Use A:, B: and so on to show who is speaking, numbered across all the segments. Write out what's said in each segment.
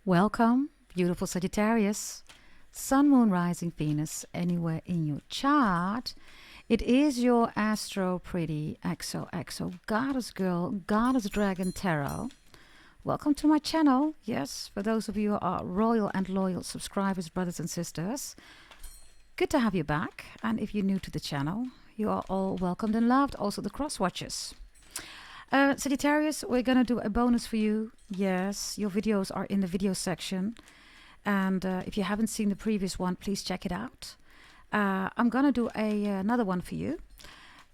A: Welcome, beautiful Sagittarius, Sun, Moon, Rising, Venus, anywhere in your chart. It is your Astro Pretty XOXO Goddess Girl, Goddess Dragon Tarot. Welcome to my channel. Yes, for those of you who are royal and loyal subscribers, brothers and sisters, good to have you back. And if you're new to the channel, you are all welcomed and loved, also the cross watchers. Sagittarius, we're going to do a bonus for you. Yes, your videos are in the video section. And if you haven't seen the previous one, please check it out. I'm going to do another one for you.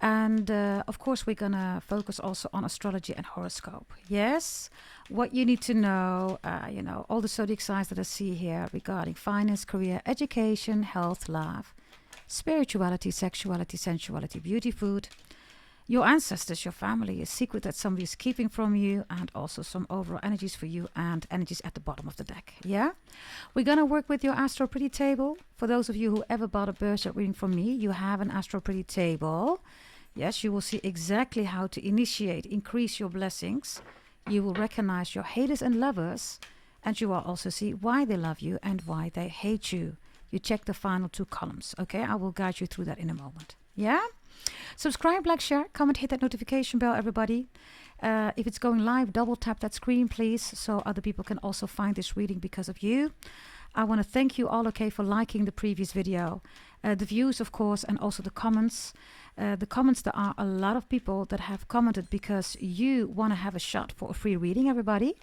A: And of course, we're going to focus also on astrology and horoscope. Yes, what you need to know, all the zodiac signs that I see here regarding finance, career, education, health, love, spirituality, sexuality, sensuality, beauty, food, your ancestors, your family, a secret that somebody is keeping from you, and also some overall energies for you and energies at the bottom of the deck. Yeah, we're going to work with your Astro Pretty table. For those of you who ever bought a birth chart reading from me, you have an Astro Pretty table. Yes, you will see exactly how to initiate, increase your blessings. You will recognize your haters and lovers, and you will also see why they love you and why they hate you. You check the final two columns. Okay, I will guide you through that in a moment. Yeah. Subscribe, like, share, comment, hit that notification bell, everybody. If it's going live, double tap that screen, please, so other people can also find this reading because of you. I want to thank you all, okay, for liking the previous video. The views, of course, and also the comments. There are a lot of people that have commented because you want to have a shot for a free reading, everybody.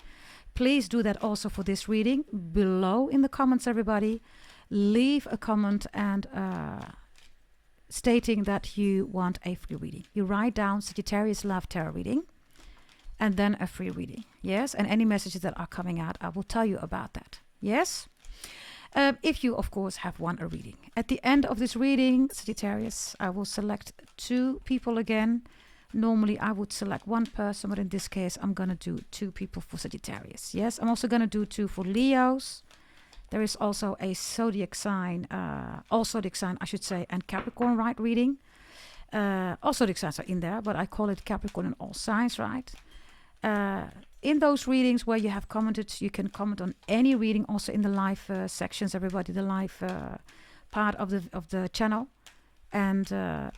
A: Please do that also for this reading. Below in the comments, everybody, leave a comment and stating that you want a free reading. You write down Sagittarius Love Tarot reading and then a free reading. Yes, and any messages that are coming out, I will tell you about that. Yes, if you, of course, have won a reading. At the end of this reading, Sagittarius, I will select two people again. Normally, I would select one person, but in this case, I'm going to do two people for Sagittarius. Yes, I'm also going to do two for Leos. There is also a zodiac sign, all zodiac sign, I should say, and Capricorn, right, reading. All zodiac signs are in there, but I call it Capricorn and all signs, right? In those readings where you have commented, you can comment on any reading, also in the live sections, everybody, the live part of the channel. And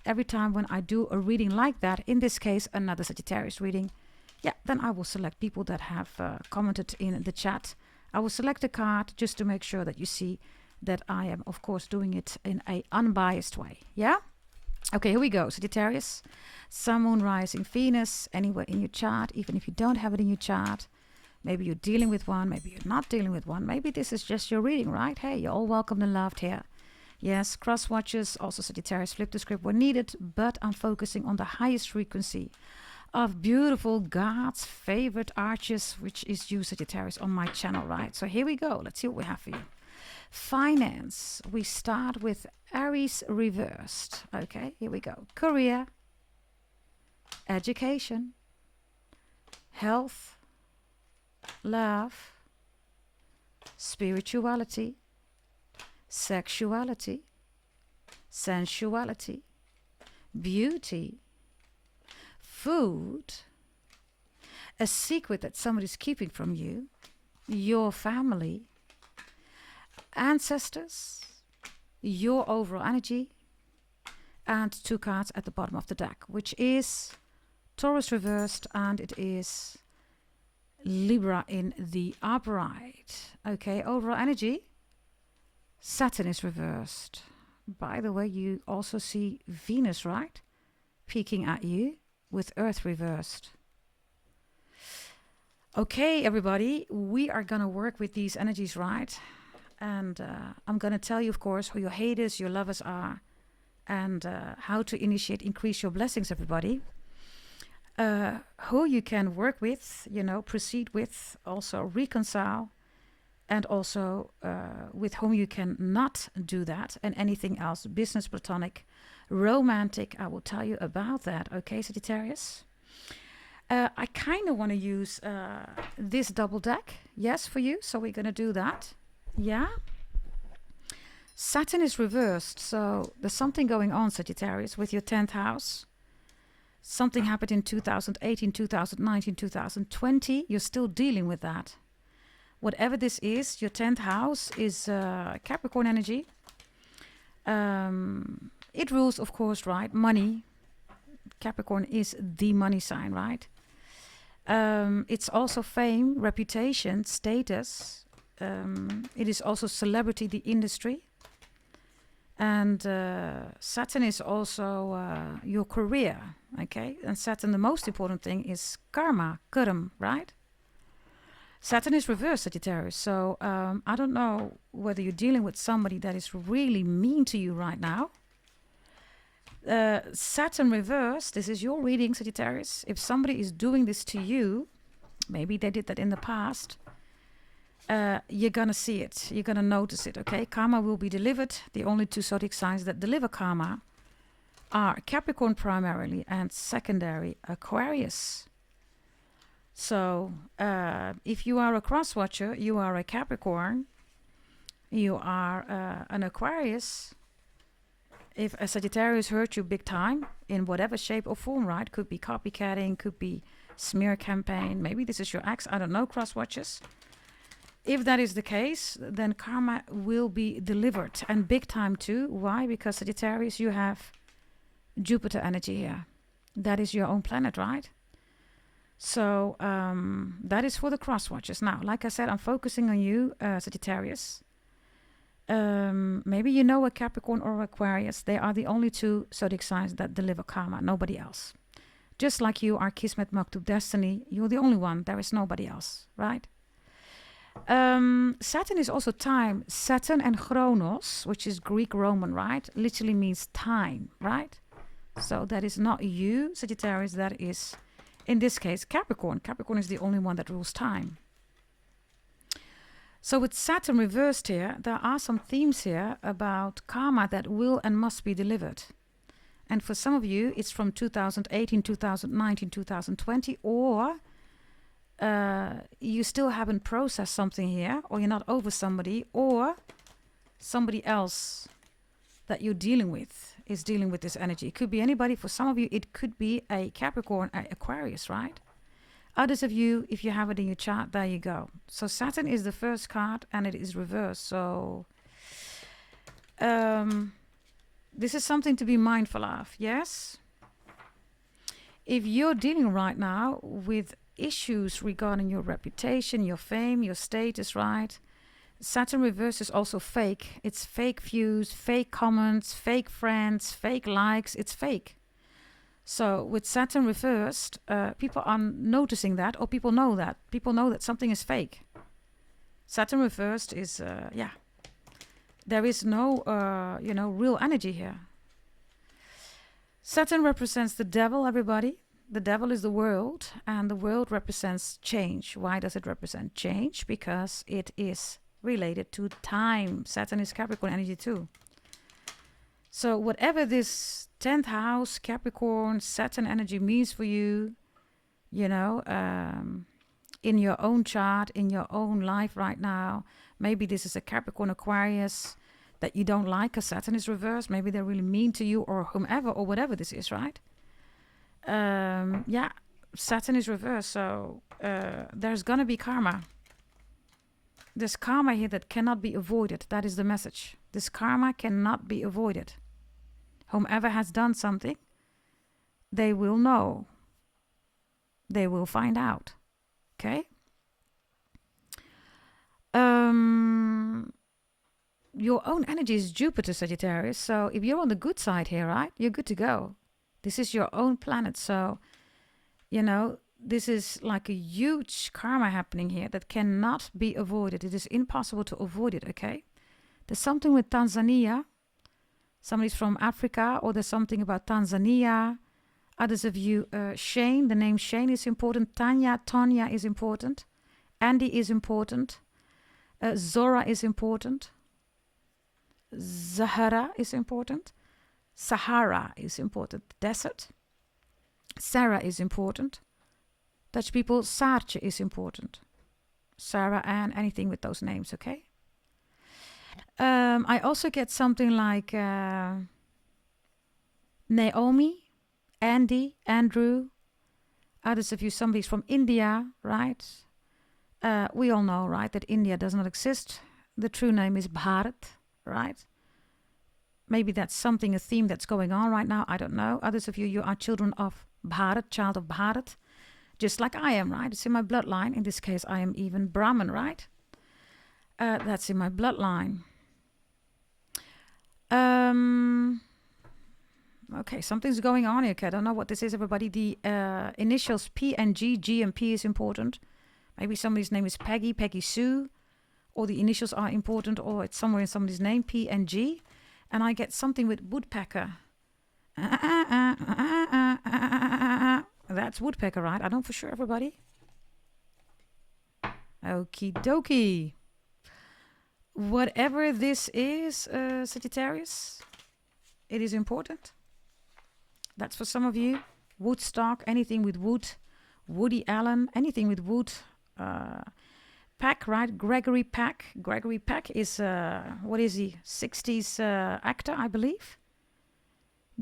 A: every time when I do a reading like that, in this case, another Sagittarius reading, yeah, then I will select people that have commented in the chat. I will select a card just to make sure that you see that I am, of course, doing it in an unbiased way. Yeah? Okay, here we go. Sagittarius, Sun, Moon, Rising, Venus, anywhere in your chart, even if you don't have it in your chart. Maybe you're dealing with one, maybe you're not dealing with one. Maybe this is just your reading, right? Hey, you're all welcome and loved here. Yes, cross watchers, also Sagittarius, flip the script when needed, but I'm focusing on the highest frequency of beautiful God's favorite arches, which is you, Sagittarius, on my channel, right? So here we go. Let's see what we have for you. Finance. We start with Aries reversed. Okay, here we go. Career, education, health, love, spirituality, sexuality, sensuality, beauty, food, a secret that somebody's keeping from you, your family, ancestors, your overall energy, and two cards at the bottom of the deck, which is Taurus reversed and it is Libra in the upright. Okay, overall energy, Saturn is reversed. By the way, you also see Venus, right? Peeking at you with Earth reversed. Okay, everybody, we are going to work with these energies, right? And I'm going to tell you, of course, who your haters, your lovers are, and how to initiate, increase your blessings, everybody. Who you can work with, proceed with, also reconcile, and also with whom you can not do that, and anything else, business, platonic, romantic, I will tell you about that. Okay, Sagittarius? I kind of want to use this double deck, yes, for you. So we're going to do that. Yeah. Saturn is reversed. So there's something going on, Sagittarius, with your 10th house. Something happened in 2018, 2019, 2020. You're still dealing with that. whatever this is, your 10th house is Capricorn energy. It rules, of course, right? Money. Capricorn is the money sign, right? It's also fame, reputation, status. It is also celebrity, the industry. And Saturn is also your career, okay? And Saturn, the most important thing is karma, right? Saturn is reversed, Sagittarius. So I don't know whether you're dealing with somebody that is really mean to you right now. Saturn reversed, this is your reading, Sagittarius. If somebody is doing this to you, maybe they did that in the past, you're gonna see it, you're gonna notice it, okay? Karma will be delivered. The only two zodiac signs that deliver karma are Capricorn primarily and secondary Aquarius. So if you are a cross watcher, you are a Capricorn, you are an Aquarius. If a Sagittarius hurt you big time in whatever shape or form, right? Could be copycatting, could be smear campaign. Maybe this is your ex. I don't know, cross watchers. If that is the case, then karma will be delivered, and big time too. Why? Because Sagittarius, you have Jupiter energy here. That is your own planet, right? So that is for the cross watchers. Now, like I said, I'm focusing on you, Sagittarius. Maybe you know a Capricorn or Aquarius. They are the only two zodiac signs that deliver karma, nobody else. Just like you are Kismet, Maktub, Destiny, you're the only one. There is nobody else, right? Saturn is also time. Saturn and Chronos, which is Greek Roman, right? Literally means time, right? So that is not you, Sagittarius. That is, in this case, Capricorn. Capricorn is the only one that rules time. So with Saturn reversed here, there are some themes here about karma that will and must be delivered. And for some of you, it's from 2018, 2019, 2020, or you still haven't processed something here, or you're not over somebody, or somebody else that you're dealing with is dealing with this energy. It could be anybody. For some of you, it could be a Capricorn, a Aquarius, right? Others of you, if you have it in your chart, there you go. So Saturn is the first card and it is reversed. So this is something to be mindful of, yes? If you're dealing right now with issues regarding your reputation, your fame, your status, right? Saturn reverse is also fake. It's fake views, fake comments, fake friends, fake likes. It's fake. So with Saturn reversed, people are noticing that, or people know that. People know that something is fake. Saturn reversed is, there is no, real energy here. Saturn represents the devil, everybody. The devil is the world, and the world represents change. Why does it represent change? Because it is related to time. Saturn is Capricorn energy too. So whatever this 10th house, Capricorn, Saturn energy means for you, in your own chart, in your own life right now, maybe this is a Capricorn Aquarius that you don't like because Saturn is reversed. Maybe they're really mean to you, or whomever, or whatever this is, right? Saturn is reversed, so there's gonna be karma. There's karma here that cannot be avoided. That is the message. This karma cannot be avoided. Whomever has done something, they will know. They will find out. Okay? Your own energy is Jupiter, Sagittarius. So if you're on the good side here, right, you're good to go. This is your own planet. So, this is like a huge karma happening here that cannot be avoided. It is impossible to avoid it, okay? There's something with Tanzania. Somebody's from Africa, or there's something about Tanzania. Others of you, Shane, the name Shane is important. Tonya is important. Andy is important. Zora is important. Zahara is important. Sahara is important. Desert. Sarah is important. Dutch people, Saartje is important. Sarah, Ann, anything with those names, okay? I also get something like Naomi, Andy, Andrew. Others of you, somebody's from India, right? We all know, right, that India does not exist. The true name is Bharat, right? Maybe that's something, a theme that's going on right now. I don't know. Others of you, you are children of Bharat, child of Bharat, just like I am, right? It's in my bloodline. In this case, I am even Brahmin, right? That's in my bloodline. Okay, something's going on here. Okay, I don't know what this is, everybody. The initials P and G, G and P is important. Maybe somebody's name is Peggy, Peggy Sue, or the initials are important, or it's somewhere in somebody's name, P and G. And I get something with woodpecker. That's woodpecker, right? I know for sure, everybody. Okie dokie. Whatever this is, Sagittarius, it is important. That's for some of you. Woodstock, anything with wood. Woody Allen, anything with wood. Peck, right? Gregory Peck. Gregory Peck is, what is he? 60s actor, I believe.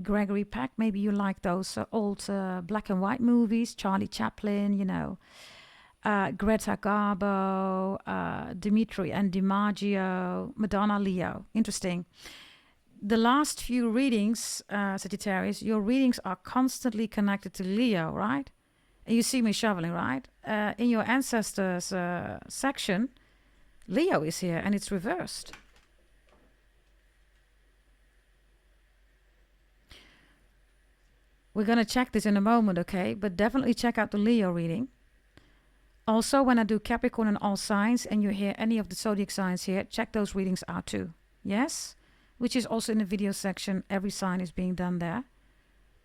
A: Gregory Peck, maybe you like those old black and white movies. Charlie Chaplin, you know. Greta Garbo, Dimitri and DiMaggio, Madonna, Leo. Interesting. The last few readings, Sagittarius, your readings are constantly connected to Leo, right? And you see me shoveling, right? In your ancestors section, Leo is here and it's reversed. We're going to check this in a moment, okay? But definitely check out the Leo reading. Also, when I do Capricorn and all signs and you hear any of the zodiac signs here, check those readings out too. Yes? Which is also in the video section. Every sign is being done there.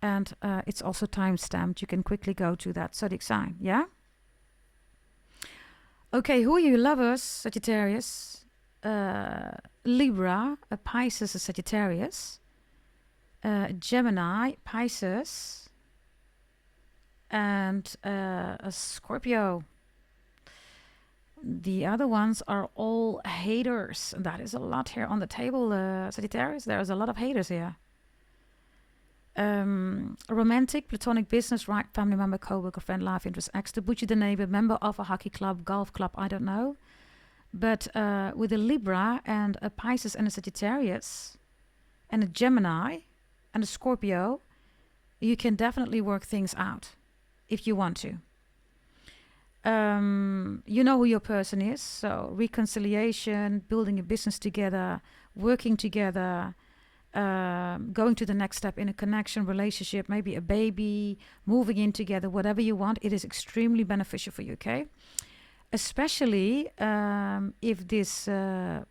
A: And it's also time-stamped. You can quickly go to that zodiac sign. Yeah? Okay, who are you lovers, Sagittarius? Libra, a Pisces, a Sagittarius. Gemini, Pisces. And a Scorpio. The other ones are all haters. That is a lot here on the table, Sagittarius. There's a lot of haters here. Romantic, platonic, business, right, family member, co-worker, friend, life interest, ex, the butcher, the neighbor, member of a hockey club, golf club, I don't know. But with a Libra and a Pisces and a Sagittarius and a Gemini and a Scorpio, you can definitely work things out if you want to. You know who your person is, so reconciliation, building a business together, working together, going to the next step in a connection, relationship, maybe a baby, moving in together, whatever you want, it is extremely beneficial for you, okay? Especially if this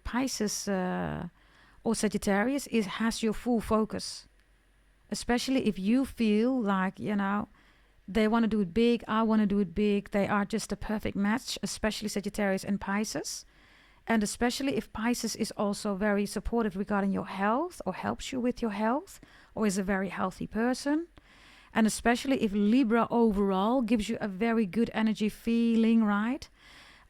A: Pisces or Sagittarius has your full focus. Especially if you feel like, you know, they want to do it big, I want to do it big. They are just a perfect match, especially Sagittarius and Pisces. And especially if Pisces is also very supportive regarding your health or helps you with your health or is a very healthy person. And especially if Libra overall gives you a very good energy feeling, right?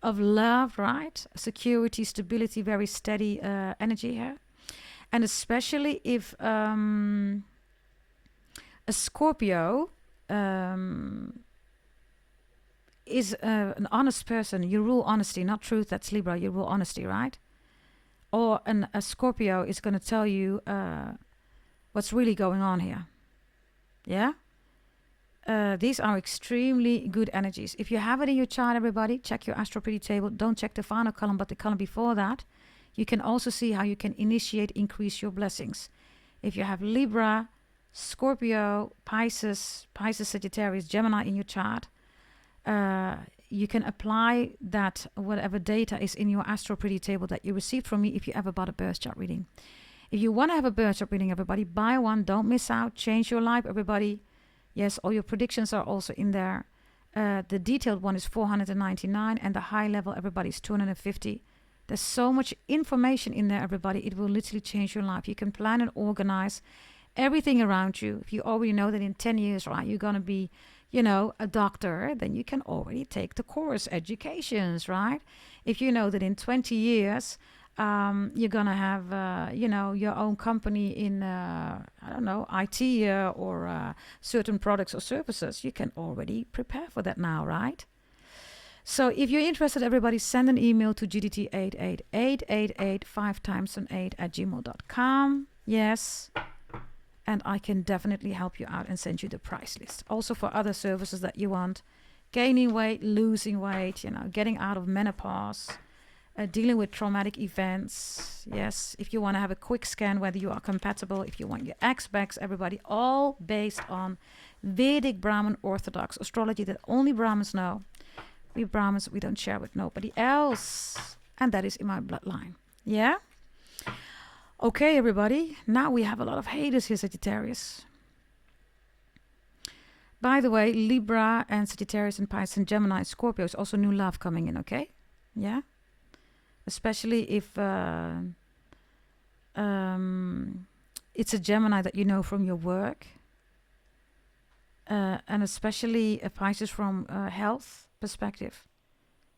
A: Of love, right? Security, stability, very steady energy here. And especially if a Scorpio is an honest person. You rule honesty, not truth. That's Libra. You rule honesty, right? Or a Scorpio is going to tell you what's really going on here. Yeah? These are extremely good energies. If you have it in your chart, everybody, check your Astro Pretty table. Don't check the final column, but the column before that. You can also see how you can initiate, increase your blessings. If you have Libra, Scorpio, Pisces, Sagittarius, Gemini in your chart, you can apply that whatever data is in your Astro Pretty table that you received from me if you ever bought a birth chart reading. If you want to have a birth chart reading, everybody, buy one. Don't miss out. Change your life, everybody. Yes, all your predictions are also in there. The detailed one is $499 and the high level, everybody, is $250. There's so much information in there, everybody. It will literally change your life. You can plan and organize everything around you. If you already know that in 10 years, right, you're going to be, you know, a doctor, then you can already take the course, educations, right? If you know that in 20 years, you're going to have, you know, your own company in, I don't know, IT or certain products or services, you can already prepare for that now, right? So if you're interested, everybody, send an email to gdt88888 5 times an 8 at gmail.com. Yes. And I can definitely help you out and send you the price list. Also for other services that you want. Gaining weight, losing weight, getting out of menopause, dealing with traumatic events. Yes, if you want to have a quick scan whether you are compatible, if you want your X back, everybody, all based on Vedic Brahmin Orthodox astrology that only Brahmins know. We Brahmins, we don't share with nobody else. And that is in my bloodline. Yeah? Okay, everybody. Now we have a lot of haters here, Sagittarius. By the way, Libra and Sagittarius and Pisces and Gemini and Scorpio is also new love coming in, okay? Yeah? Especially if it's a Gemini that you know from your work. And especially a Pisces from health perspective.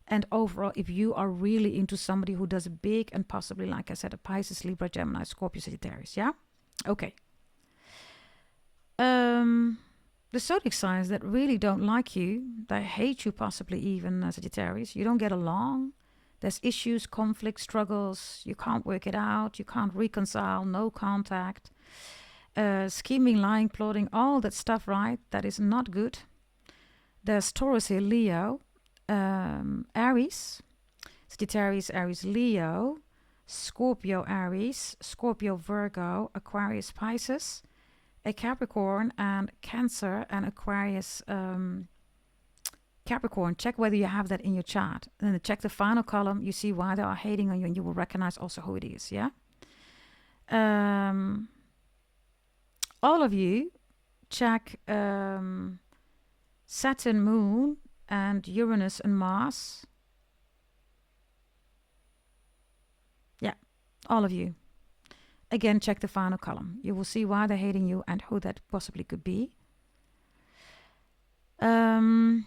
A: And overall, if you are really into somebody who does a big and possibly, like I said, a Pisces, Libra, Gemini, Scorpio, Sagittarius, yeah? Okay. The zodiac signs that really don't like you, they hate you possibly even, Sagittarius. You don't get along. There's issues, conflicts, struggles. You can't work it out. You can't reconcile, no contact. Scheming, lying, plotting, all that stuff, right? That is not good. There's Taurus here, Leo. Aries, Sagittarius, Aries, Leo, Scorpio, Aries, Scorpio, Virgo, Aquarius, Pisces, a Capricorn, and Cancer and Aquarius, Capricorn. Check whether you have that in your chart. And then check the final column. You see why they are hating on you, and you will recognize also who it is. Yeah. All of you check Saturn, Moon, and Uranus and Mars. Yeah, all of you. Again, check the final column. You will see why they're hating you and who that possibly could be. For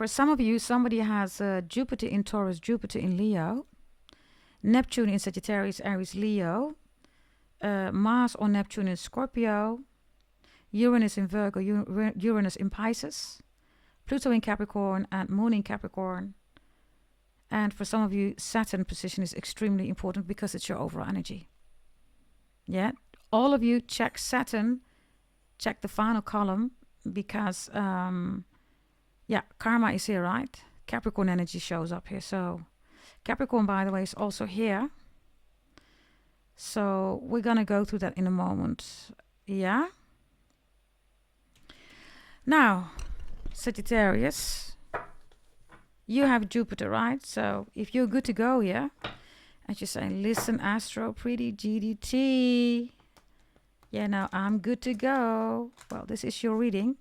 A: some of you, somebody has Jupiter in Taurus, Jupiter in Leo, Neptune in Sagittarius, Aries, Leo, Mars or Neptune in Scorpio, Uranus in Virgo, Uranus in Pisces, Pluto in Capricorn, and Moon in Capricorn. And for some of you, Saturn position is extremely important because it's your overall energy. Yeah, all of you check Saturn, check the final column because, yeah, karma is here, right? Capricorn energy shows up here. So Capricorn, by the way, is also here. So we're going to go through that in a moment. Yeah. Now, Sagittarius, you have Jupiter, right? So if you're good to go here, and you say, listen, Astro, pretty GDT. Yeah, now I'm good to go. Well, this is your reading.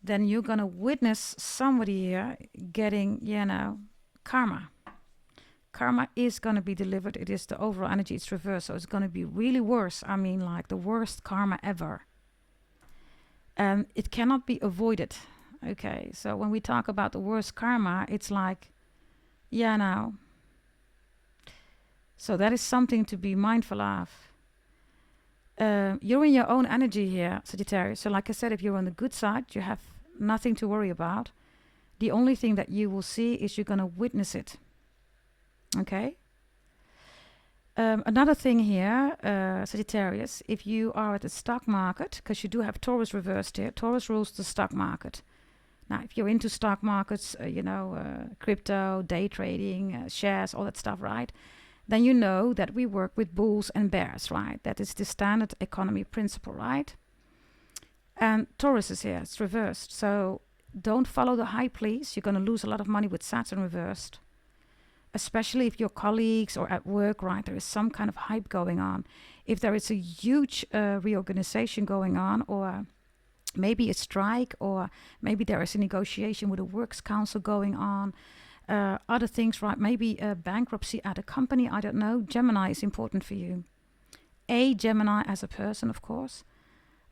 A: Then you're going to witness somebody here getting, karma. Karma is going to be delivered. It is the overall energy. It's reversed. So it's going to be really worse. I mean, like the worst karma ever. And it cannot be avoided. Okay, so when we talk about the worst karma, it's like, so that is something to be mindful of. You're in your own energy here, Sagittarius. So like I said, if you're on the good side, you have nothing to worry about. The only thing that you will see is you're going to witness it. Okay? Another thing here, Sagittarius, if you are at the stock market, because you do have Taurus reversed here, Taurus rules the stock market. Now, if you're into stock markets, crypto, day trading, shares, all that stuff, right? Then you know that we work with bulls and bears, right? That is the standard economy principle, right? And Taurus is here, it's reversed. So don't follow the hype, please. You're going to lose a lot of money with Saturn reversed. Especially if your colleagues or at work, right, there is some kind of hype going on. If there is a huge reorganization going on, or maybe a strike, or maybe there is a negotiation with a works council going on, other things, right, maybe a bankruptcy at a company, I don't know. Gemini is important for you. A Gemini as a person, of course,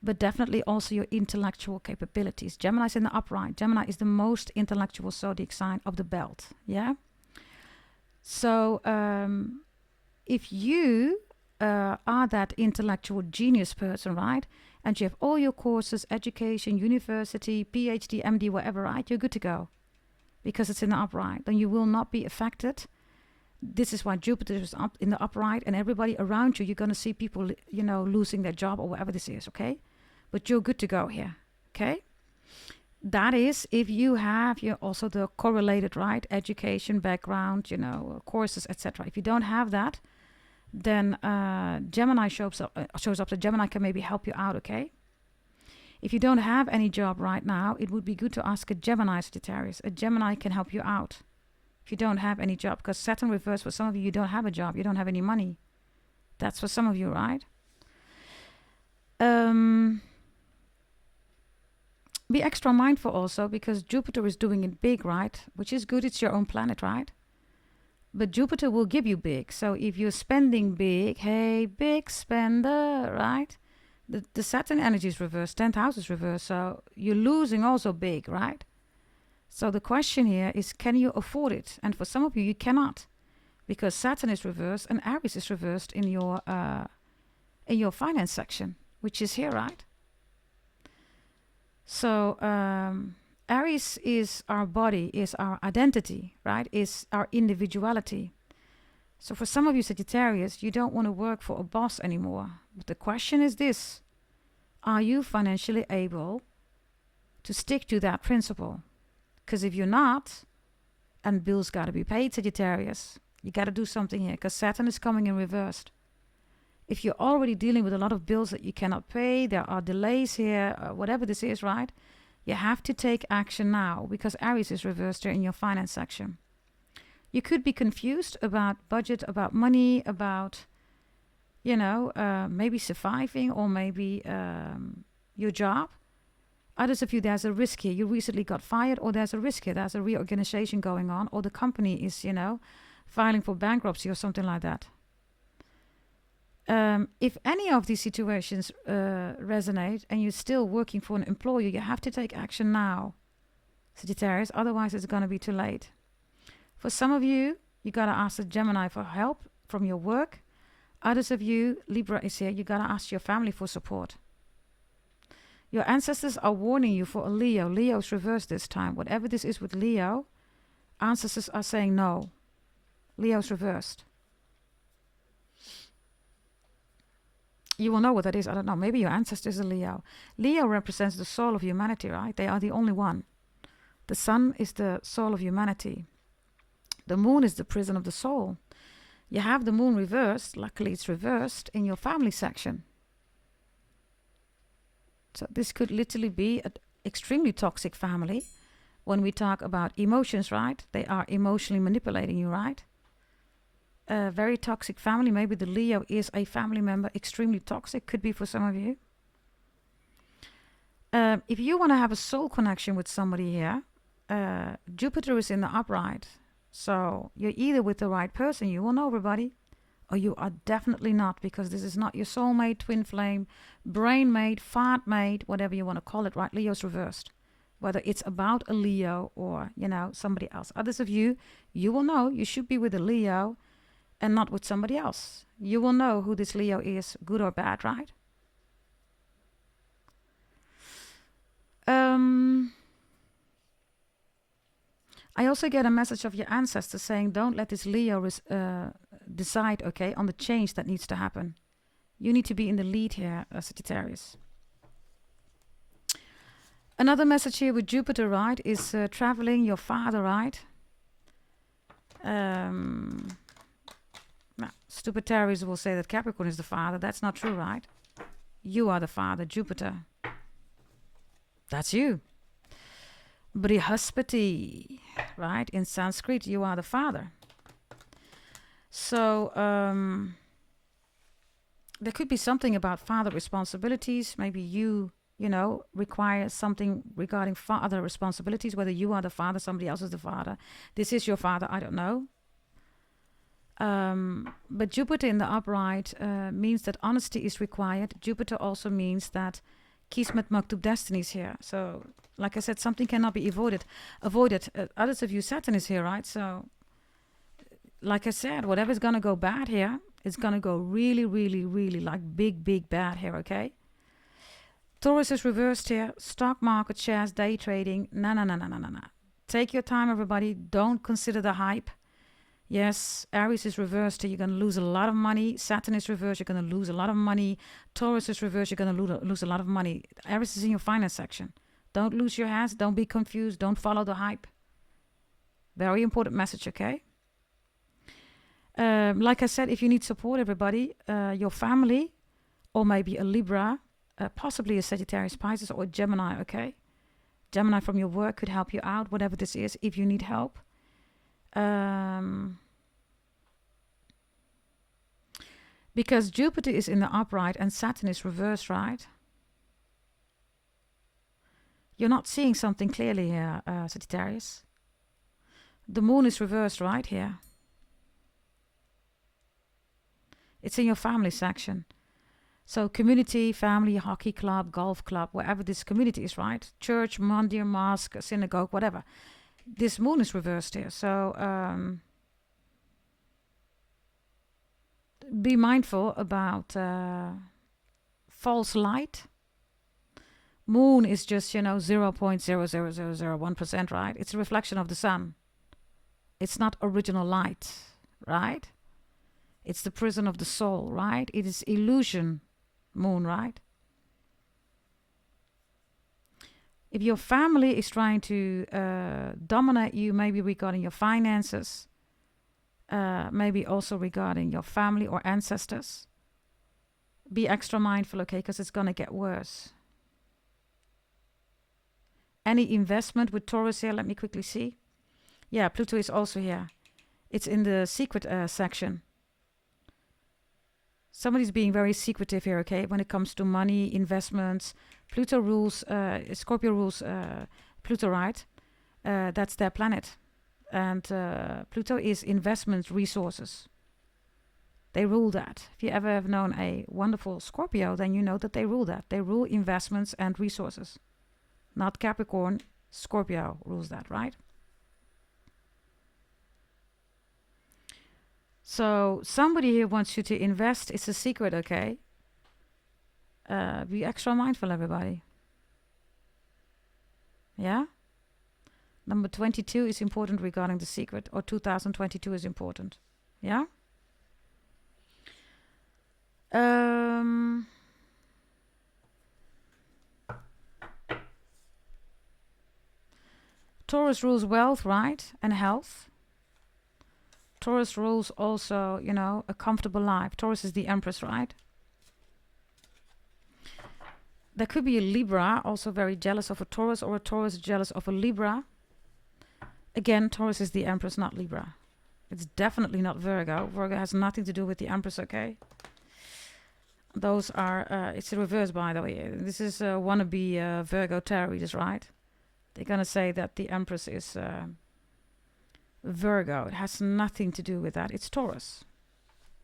A: but definitely also your intellectual capabilities. Gemini is in the upright. Gemini is the most intellectual zodiac sign of the belt, yeah? So if you are that intellectual genius person, right? And you have all your courses, education, university, PhD, MD, whatever, right? You're good to go because it's in the upright. Then you will not be affected. This is why Jupiter is up in the upright, and everybody around you, you're going to see people, losing their job or whatever this is, okay? But you're good to go here, okay? That is if you have also the correlated, right? Education, background, courses, etc. If you don't have that, then Gemini shows up. So Gemini can maybe help you out, okay? If you don't have any job right now, it would be good to ask a Gemini, Sagittarius. A Gemini can help you out if you don't have any job, because Saturn reverse, for some of you, you don't have a job, you don't have any money. That's for some of you, right? Be extra mindful also, because Jupiter is doing it big, right? Which is good, it's your own planet, right? But Jupiter will give you big. So if you're spending big, hey, big spender, right? The Saturn energy is reversed, 10th house is reversed, so you're losing also big, right? So the question here is, can you afford it? And for some of you, you cannot, because Saturn is reversed and Aries is reversed in your finance section, which is here, right? So Aries is our body, is our identity, right? Is our individuality. So for some of you Sagittarius, you don't want to work for a boss anymore. But the question is this: are you financially able to stick to that principle? Because if you're not, and bills got to be paid, Sagittarius, you got to do something here, because Saturn is coming in reversed. If you're already dealing with a lot of bills that you cannot pay, there are delays here, whatever this is, right? You have to take action now, because Aries is reversed here in your finance section. You could be confused about budget, about money, about, maybe surviving, or maybe your job. Others of you, there's a risk here. You recently got fired, or there's a risk here. There's a reorganization going on, or the company is, filing for bankruptcy or something like that. If any of these situations resonate and you're still working for an employer, you have to take action now, Sagittarius. Otherwise, it's going to be too late. For some of you, you got to ask the Gemini for help from your work. Others of you, Libra is here, you got to ask your family for support. Your ancestors are warning you for a Leo. Leo's reversed this time. Whatever this is with Leo, ancestors are saying no. Leo's reversed. You will know what that is. I don't know. Maybe your ancestors are Leo. Leo represents the soul of humanity, right? They are the only one. The sun is the soul of humanity. The moon is the prison of the soul. You have the moon reversed. Luckily, it's reversed in your family section. So this could literally be an extremely toxic family. When we talk about emotions, right? They are emotionally manipulating you, right? A very toxic family. Maybe the Leo is a family member, extremely toxic. Could be for some of you. If you want to have a soul connection with somebody here, Jupiter is in the upright. So you're either with the right person, you will know everybody, or you are definitely not, because this is not your soulmate, twin flame, brain mate, fart mate, whatever you want to call it, right? Leo's reversed. Whether it's about a Leo or, somebody else. Others of you, you will know you should be with a Leo and not with somebody else. You will know who this Leo is, good or bad, right? I also get a message of your ancestors saying, don't let this Leo decide, okay, on the change that needs to happen. You need to be in the lead here, Sagittarius. Another message here with Jupiter, right, is traveling, your father, right? Stupid Taurus will say that Capricorn is the father. That's not true, right? You are the father, Jupiter. That's you. Brihaspati, right? In Sanskrit, you are the father. So there could be something about father responsibilities. Maybe you require something regarding father responsibilities, whether you are the father, somebody else is the father. This is your father, I don't know. But Jupiter in the upright means that honesty is required. Jupiter also means that Kismet Maktub destiny is here. So, like I said, something cannot be avoided. Others of you, Saturn is here, right? So, like I said, whatever's going to go bad here, It's going to go really, really, really like big, big bad here, okay? Taurus is reversed here. Stock market, shares, day trading. No. Take your time, everybody. Don't consider the hype. Yes, Aries is reversed here. You're going to lose a lot of money. Saturn is reversed. You're going to lose a lot of money. Taurus is reversed. You're going to lose a lot of money. Aries is in your finance section. Don't lose your heads. Don't be confused. Don't follow the hype. Very important message, okay? Like I said, if you need support, everybody, your family, or maybe a Libra, possibly a Sagittarius, Pisces, or a Gemini, okay? Gemini from your work could help you out, whatever this is, if you need help. Because Jupiter is in the upright and Saturn is reversed, right? You're not seeing something clearly here, Sagittarius. The moon is reversed right here. It's in your family section. So community, family, hockey club, golf club, wherever this community is, right? Church, mandir, mosque, synagogue, whatever. This moon is reversed here. So be mindful about false light. Moon is just, 0.00001%, right? It's a reflection of the sun. It's not original light, right? It's the prison of the soul, right? It is illusion, moon, right? If your family is trying to dominate you, maybe regarding your finances, maybe also regarding your family or ancestors, be extra mindful, okay? Because it's going to get worse. Any investment with Taurus here, let me quickly see. Yeah, Pluto is also here. It's in the secret section. Somebody's being very secretive here, okay? When it comes to money, investments. Pluto rules, Scorpio rules Pluto, right? That's their planet. And Pluto is investment resources. They rule that. If you ever have known a wonderful Scorpio, then you know that they rule that. They rule investments and resources. Not Capricorn, Scorpio rules that, right? So somebody here wants you to invest. It's a secret, okay? Be extra mindful, everybody. Yeah? Number 22 is important regarding the secret, or 2022 is important. Yeah? Taurus rules wealth, right? And health. Taurus rules also, a comfortable life. Taurus is the Empress, right? There could be a Libra also very jealous of a Taurus, or a Taurus jealous of a Libra. Again, Taurus is the Empress, not Libra. It's definitely not Virgo. Virgo has nothing to do with the Empress, okay? Those are, it's a reverse, by the way. This is wannabe Virgo tarot readers, right? They're going to say that the Empress is Virgo. It has nothing to do with that. It's Taurus.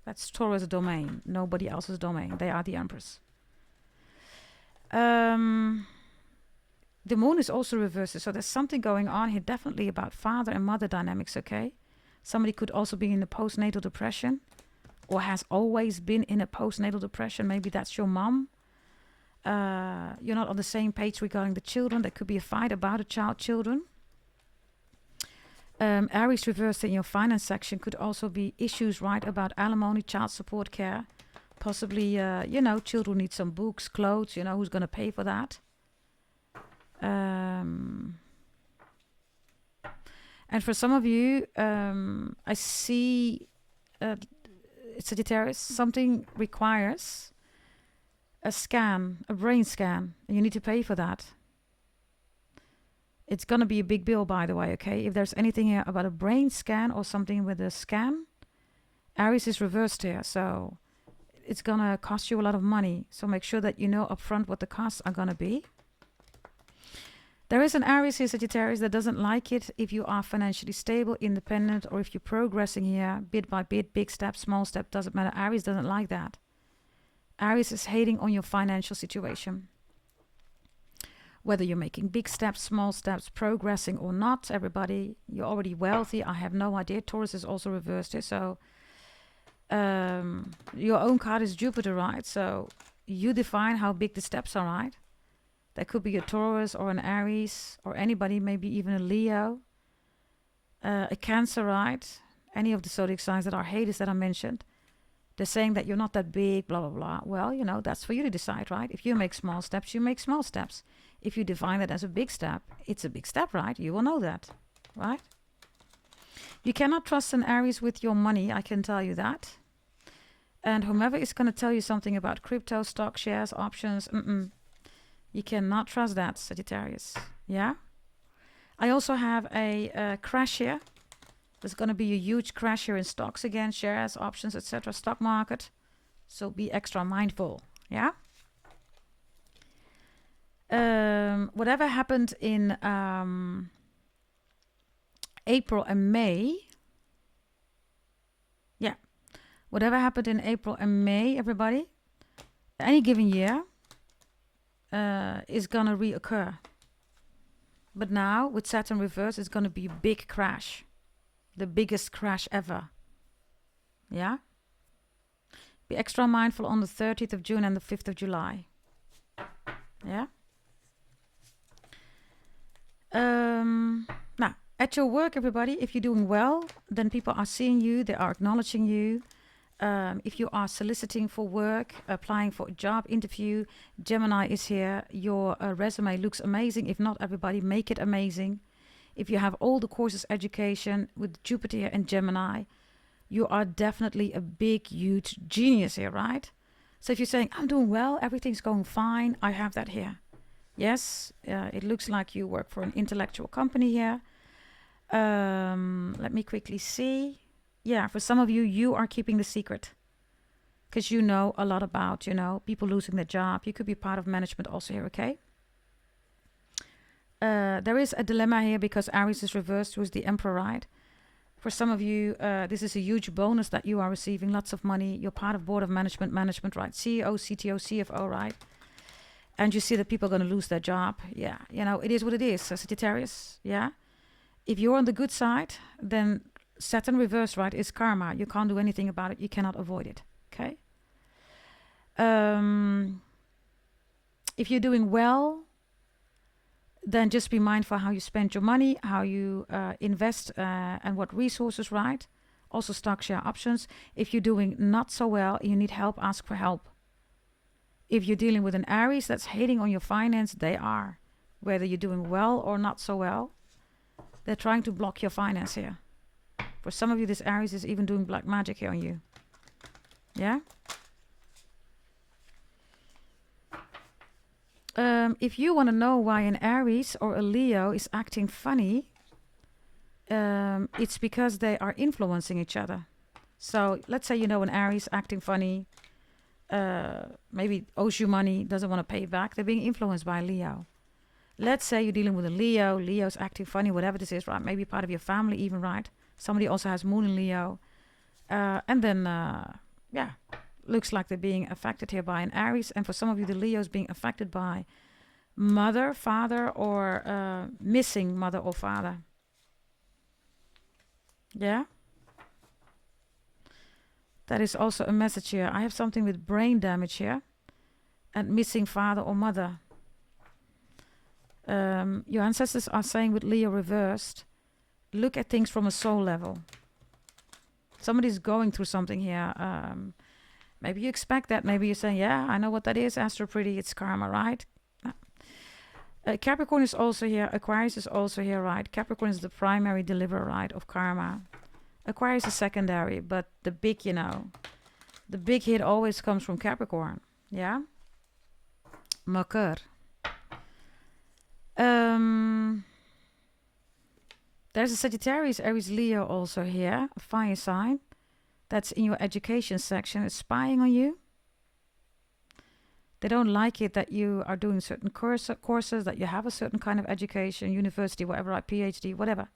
A: That's Taurus' domain. Nobody else's domain. They are the Empress. The moon is also reversed. So there's something going on here definitely about father and mother dynamics, okay? Somebody could also be in a postnatal depression or has always been in a postnatal depression. Maybe that's your mom. You're not on the same page regarding the children. There could be a fight about children. Aries reversed in your finance section could also be issues, right, about alimony, child support care. Possibly, children need some books, clothes, who's going to pay for that? And for some of you, I see Sagittarius, something requires a scan, a brain scan, and you need to pay for that. It's going to be a big bill, by the way, okay? If there's anything here about a brain scan or something with a scan, Aries is reversed here, so it's going to cost you a lot of money. So make sure that you know upfront what the costs are going to be. There is an Aries here, Sagittarius, that doesn't like it if you are financially stable, independent, or if you're progressing here bit by bit, big step, small step, doesn't matter. Aries doesn't like that. Aries is hating on your financial situation. Whether you're making big steps, small steps, progressing or not, everybody, you're already wealthy. I have no idea. Taurus is also reversed here. So Your own card is Jupiter, right? So you define how big the steps are, right? That could be a Taurus or an Aries or anybody, maybe even a Leo, a Cancer, right? Any of the zodiac signs that are haters that I mentioned. They're saying that you're not that big, blah, blah, blah. Well, you know, that's for you to decide, right? If you make small steps, you make small steps. If you define that as a big step, it's a big step, right? You will know that, right? You cannot trust an Aries with your money, I can tell you that. And whomever is going to tell you something about crypto, stock, shares, options, you cannot trust that, Sagittarius. Yeah? I also have a crash here. There's going to be a huge crash here in stocks again, shares, options, etc., stock market. So be extra mindful. Yeah? Whatever happened in April and May. Yeah. Whatever happened in April and May, everybody, any given year, is going to reoccur. But now, with Saturn reverse, it's going to be a big crash. The biggest crash ever. Yeah? Be extra mindful on the 30th of June and the 5th of July. Yeah? Now, at your work, everybody, if you're doing well, then people are seeing you, they are acknowledging you. If you are soliciting for work, applying for a job interview, Gemini is here. Your resume looks amazing. If not, everybody, make it amazing. If you have all the courses education with Jupiter and Gemini, you are definitely a big, huge genius here, right? So if you're saying, I'm doing well, everything's going fine, I have that here. Yes, it looks like you work for an intellectual company here. Let me quickly see. Yeah, for some of you, you are keeping the secret because you know a lot about, you know, people losing their job. You could be part of management also here, okay? There is a dilemma here because Aries is reversed with the Emperor, right? For some of you, this is a huge bonus that you are receiving, lots of money. You're part of board of management, right? CEO, CTO, CFO, right? And you see that people are going to lose their job. Yeah, you know, it is what it is, Sagittarius, yeah? If you're on the good side, then Saturn reverse, right, is karma. You can't do anything about it. You cannot avoid it, okay? If you're doing well, then just be mindful how you spend your money, how you invest, and what resources, right? Also stock, share, options. If you're doing not so well, you need help, ask for help. If you're dealing with an Aries that's hating on your finance, they are. Whether you're doing well or not so well, they're trying to block your finance here. For some of you, this Aries is even doing black magic here on you. Yeah? If you want to know why an Aries or a Leo is acting funny, it's because they are influencing each other. So let's say you know an Aries acting funny, maybe owes you money, doesn't want to pay back. They're being influenced by a Leo. Let's say you're dealing with a Leo. Leo's acting funny, whatever this is, right? Maybe part of your family even, right? Somebody also has Moon in Leo. And then, yeah, looks like they're being affected here by an Aries. And for some of you, the Leo's being affected by mother, father, or missing mother or father. Yeah? That is also a message here. I have something with brain damage here and missing father or mother. Your ancestors are saying with Leo reversed, look at things from a soul level. Somebody's going through something here. Maybe you expect that. Maybe you're saying, yeah, I know what that is. Astro pretty, it's karma, right? Capricorn is also here. Aquarius is also here, right? Capricorn is the primary deliverer, right, of karma. Aquarius is secondary, but the big, you know, the big hit always comes from Capricorn. Yeah? Makar. There's a Sagittarius, Aries, Leo also here, a fire sign. That's in your education section. It's spying on you. They don't like it that you are doing certain courses, that you have a certain kind of education, university, whatever, right, PhD, whatever.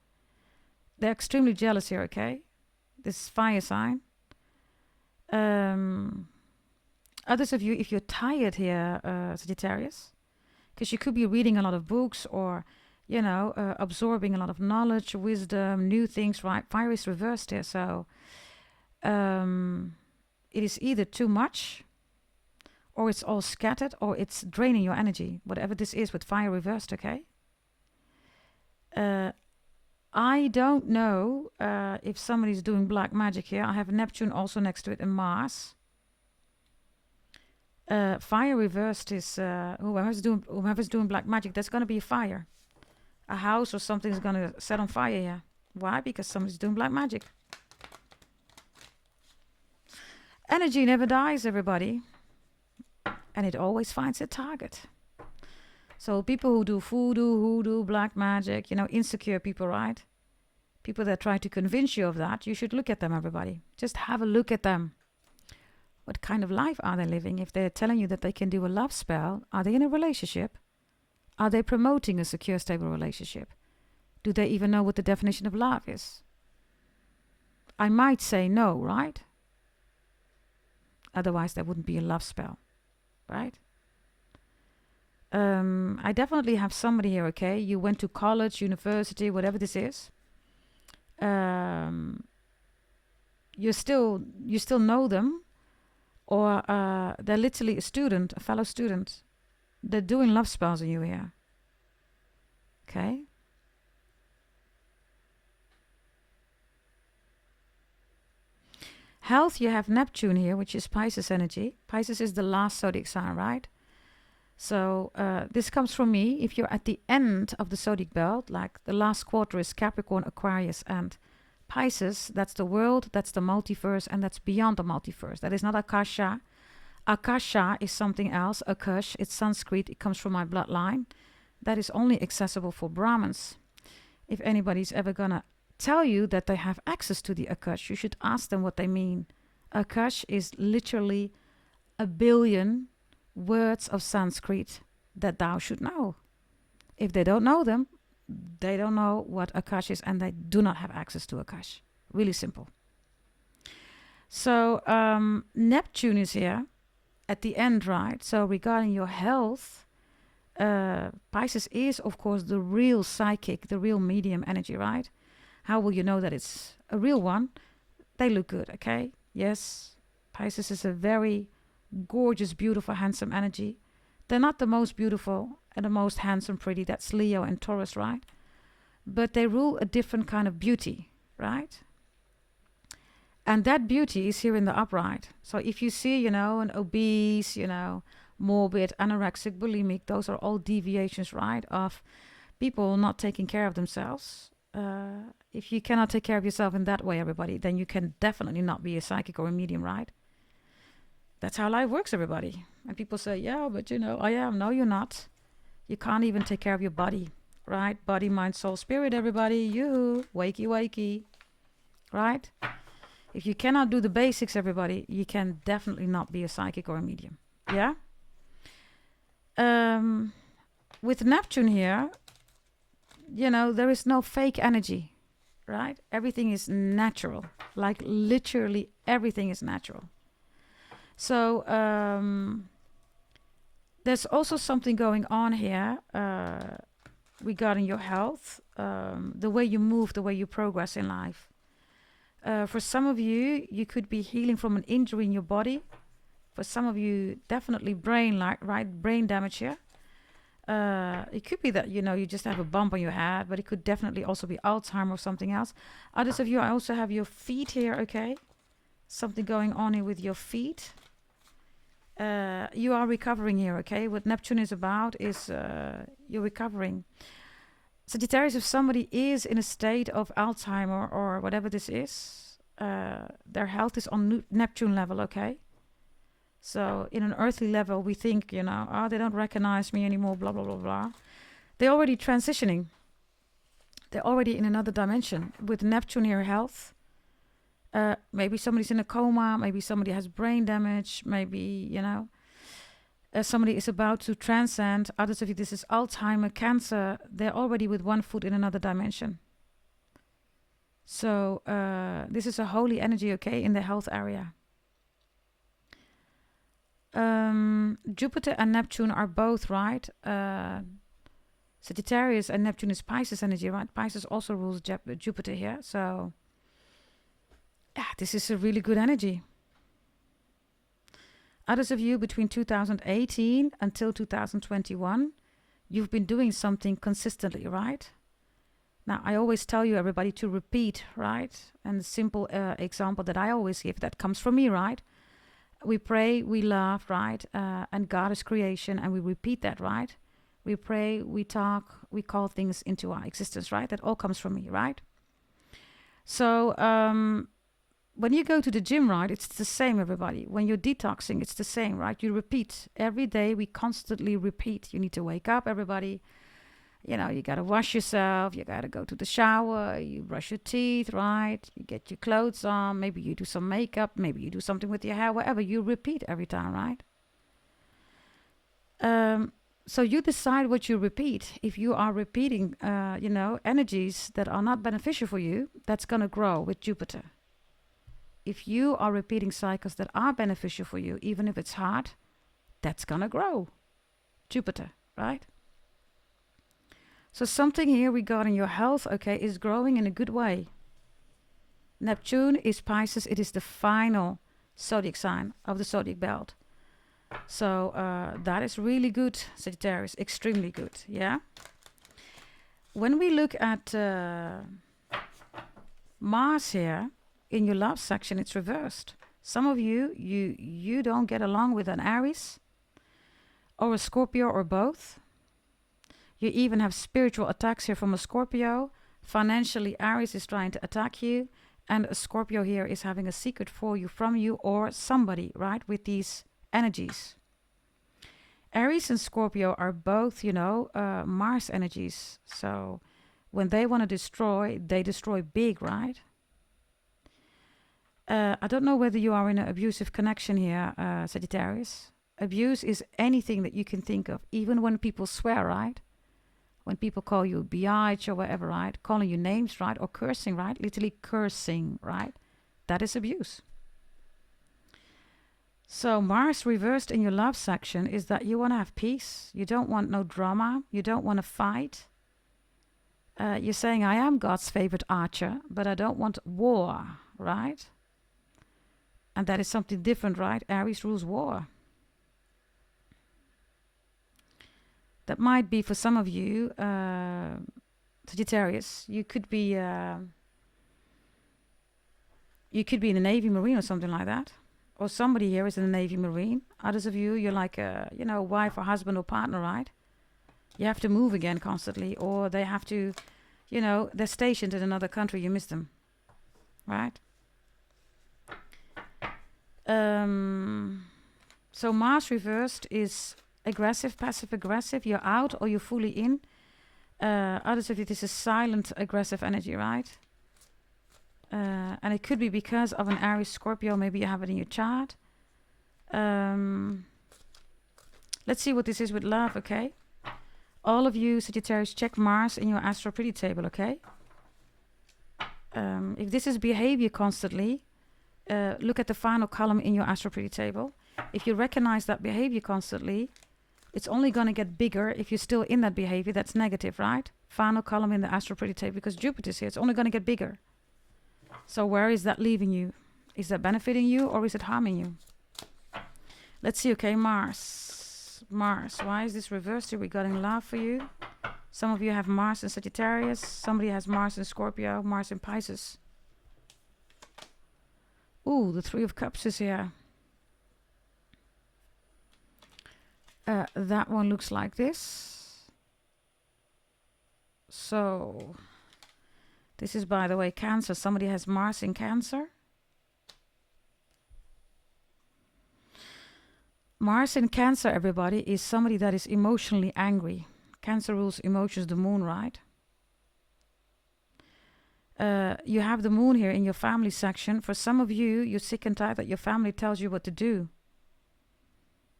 A: They're extremely jealous here, okay? This is fire sign. Others of you, if you're tired here, Sagittarius, because you could be reading a lot of books or, you know, absorbing a lot of knowledge, wisdom, new things, right? Fire is reversed here, so it is either too much, or it's all scattered, or it's draining your energy. Whatever this is with fire reversed, okay? I don't know if somebody's doing black magic here. I have Neptune also next to it and Mars. Fire reversed is whoever's doing black magic. That's going to be a fire. A house or something is going to set on fire here. Why? Because somebody's doing black magic. Energy never dies, everybody. And it always finds a target. So people who do voodoo, hoodoo, black magic, insecure people, right? People that try to convince you of that, you should look at them, everybody. Just have a look at them. What kind of life are they living? If they're telling you that they can do a love spell, are they in a relationship? Are they promoting a secure, stable relationship? Do they even know what the definition of love is? I might say no, right? Otherwise, there wouldn't be a love spell, right? I definitely have somebody here, okay? You went to college, university, whatever this is. You still know them, or they're literally a student, a fellow student. They're doing love spells on you here. Okay? Health, you have Neptune here, which is Pisces energy. Pisces is the last zodiac sign, right? So this comes from me. If you're at the end of the zodiac belt, like the last quarter is Capricorn, Aquarius, and Pisces, that's the world, that's the multiverse, and that's beyond the multiverse. That is not Akasha. Akasha is something else. Akash, it's Sanskrit. It comes from my bloodline. That is only accessible for Brahmins. If anybody's ever gonna tell you that they have access to the Akash, you should ask them what they mean. Akash is literally a billion words of Sanskrit that thou should know. If they don't know them, they don't know what Akash is, and they do not have access to Akash. Really simple. So Neptune is here at the end, right? So regarding your health, Pisces is, of course, the real psychic, the real medium energy, right? How will you know that it's a real one? They look good, okay? Yes, Pisces is a very gorgeous, beautiful, handsome energy. They're not the most beautiful and the most handsome, pretty. That's Leo and Taurus, right? But they rule a different kind of beauty, right? And that beauty is here in the upright. So if you see, an obese, morbid, anorexic, bulimic, those are all deviations, right, of people not taking care of themselves. If you cannot take care of yourself in that way, everybody, then you can definitely not be a psychic or a medium, right? That's how life works, everybody. And people say, yeah, but I am. No, you're not. You can't even take care of your body, right? Body, mind, soul, spirit, everybody. You, wakey, wakey, right? If you cannot do the basics, everybody, you can definitely not be a psychic or a medium. Yeah? With Neptune here, there is no fake energy, right? Everything is natural. Like literally everything is natural. So there's also something going on here regarding your health, the way you move, the way you progress in life. For some of you, you could be healing from an injury in your body. For some of you, definitely brain damage here. It could be that, you just have a bump on your head, but it could definitely also be Alzheimer's or something else. Others of you, I also have your feet here, okay? Something going on here with your feet. You are recovering here, okay? What Neptune is about is you're recovering. Sagittarius, if somebody is in a state of Alzheimer or whatever this is, their health is on Neptune level, okay? So in an earthly level, we think, they don't recognize me anymore, blah, blah, blah, blah. They're already transitioning. They're already in another dimension. With Neptune here, health. Maybe somebody's in a coma. Maybe somebody has brain damage. Maybe, somebody is about to transcend. Others of you, this is Alzheimer, cancer. They're already with one foot in another dimension. So this is a holy energy, okay, in the health area. Jupiter and Neptune are both, right? Sagittarius and Neptune is Pisces energy, right? Pisces also rules Jupiter here. So, yeah, this is a really good energy. Others of you between 2018 until 2021, you've been doing something consistently, right? Now, I always tell you, everybody, to repeat, right? And the simple example that I always give, that comes from me, right? We pray, we love, right? And God is creation, and we repeat that, right? We pray, we talk, we call things into our existence, right? That all comes from me, right? So when you go to the gym, right, it's the same, everybody. When you're detoxing, it's the same, right? You repeat. Every day we constantly repeat. You need to wake up, everybody. You know, you got to wash yourself. You got to go to the shower. You brush your teeth, right? You get your clothes on. Maybe you do some makeup. Maybe you do something with your hair, whatever. You repeat every time, right? So you decide what you repeat. If you are repeating, energies that are not beneficial for you, that's going to grow with Jupiter. If you are repeating cycles that are beneficial for you, even if it's hard, that's going to grow. Jupiter, right? So something here regarding your health, okay, is growing in a good way. Neptune is Pisces. It is the final zodiac sign of the zodiac belt. So that is really good, Sagittarius. Extremely good, yeah? When we look at Mars here, in your love section, it's reversed. Some of you don't get along with an Aries or a Scorpio or both. You even have spiritual attacks here from a Scorpio. Financially, Aries is trying to attack you. And a Scorpio here is having a secret for you, from you or somebody, right? With these energies. Aries and Scorpio are both, Mars energies. So when they want to destroy, they destroy big, right? I don't know whether you are in an abusive connection here, Sagittarius. Abuse is anything that you can think of, even when people swear, right? When people call you biatch or whatever, right? Calling you names, right? Or cursing, right? Literally cursing, right? That is abuse. So Mars reversed in your love section is that you want to have peace. You don't want no drama. You don't want to fight. You're saying, I am God's favorite archer, but I don't want war, right? And that is something different, right? Aries rules war. That might be for some of you, Sagittarius. You could be in the Navy, Marine, or something like that. Or somebody here is in the Navy, Marine. Others of you, you're like a, wife or husband or partner, right? You have to move again constantly, or they have to, they're stationed in another country. You miss them, right? So Mars reversed is aggressive, passive aggressive. You're out or you're fully in. Others of you, this is silent aggressive energy, right? And it could be because of an Aries Scorpio. Maybe you have it in your chart. Let's see what this is with love, okay? All of you Sagittarius, check Mars in your Astro Pretty table, okay? If this is behavior constantly, look at the final column in your Astro Pretty table. If you recognize that behavior constantly, it's only going to get bigger if you're still in that behavior. That's negative, right? Final column in the Astro Pretty table, because Jupiter's here. It's only going to get bigger. So where is that leaving you? Is that benefiting you or is it harming you? Let's see, okay, Mars. Mars, why is this reversed here? We got in love for you. Some of you have Mars in Sagittarius. Somebody has Mars in Scorpio, Mars in Pisces. Ooh, the Three of Cups is here. That one looks like this. So, this is, by the way, Cancer. Somebody has Mars in Cancer. Mars in Cancer, everybody, is somebody that is emotionally angry. Cancer rules emotions, the moon, right? You have the moon here in your family section. For some of you, you're sick and tired that your family tells you what to do.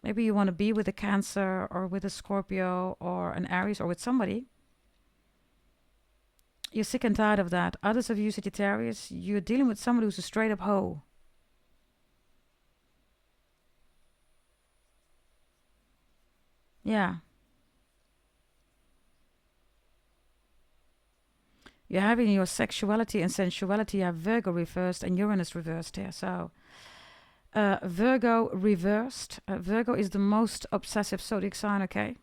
A: Maybe you want to be with a Cancer or with a Scorpio or an Aries or with somebody. You're sick and tired of that. Others of you, Sagittarius, you're dealing with somebody who's a straight up hoe. Yeah. You're having your sexuality and sensuality, you have Virgo reversed and Uranus reversed here. So Virgo reversed. Virgo is the most obsessive zodiac sign, okay?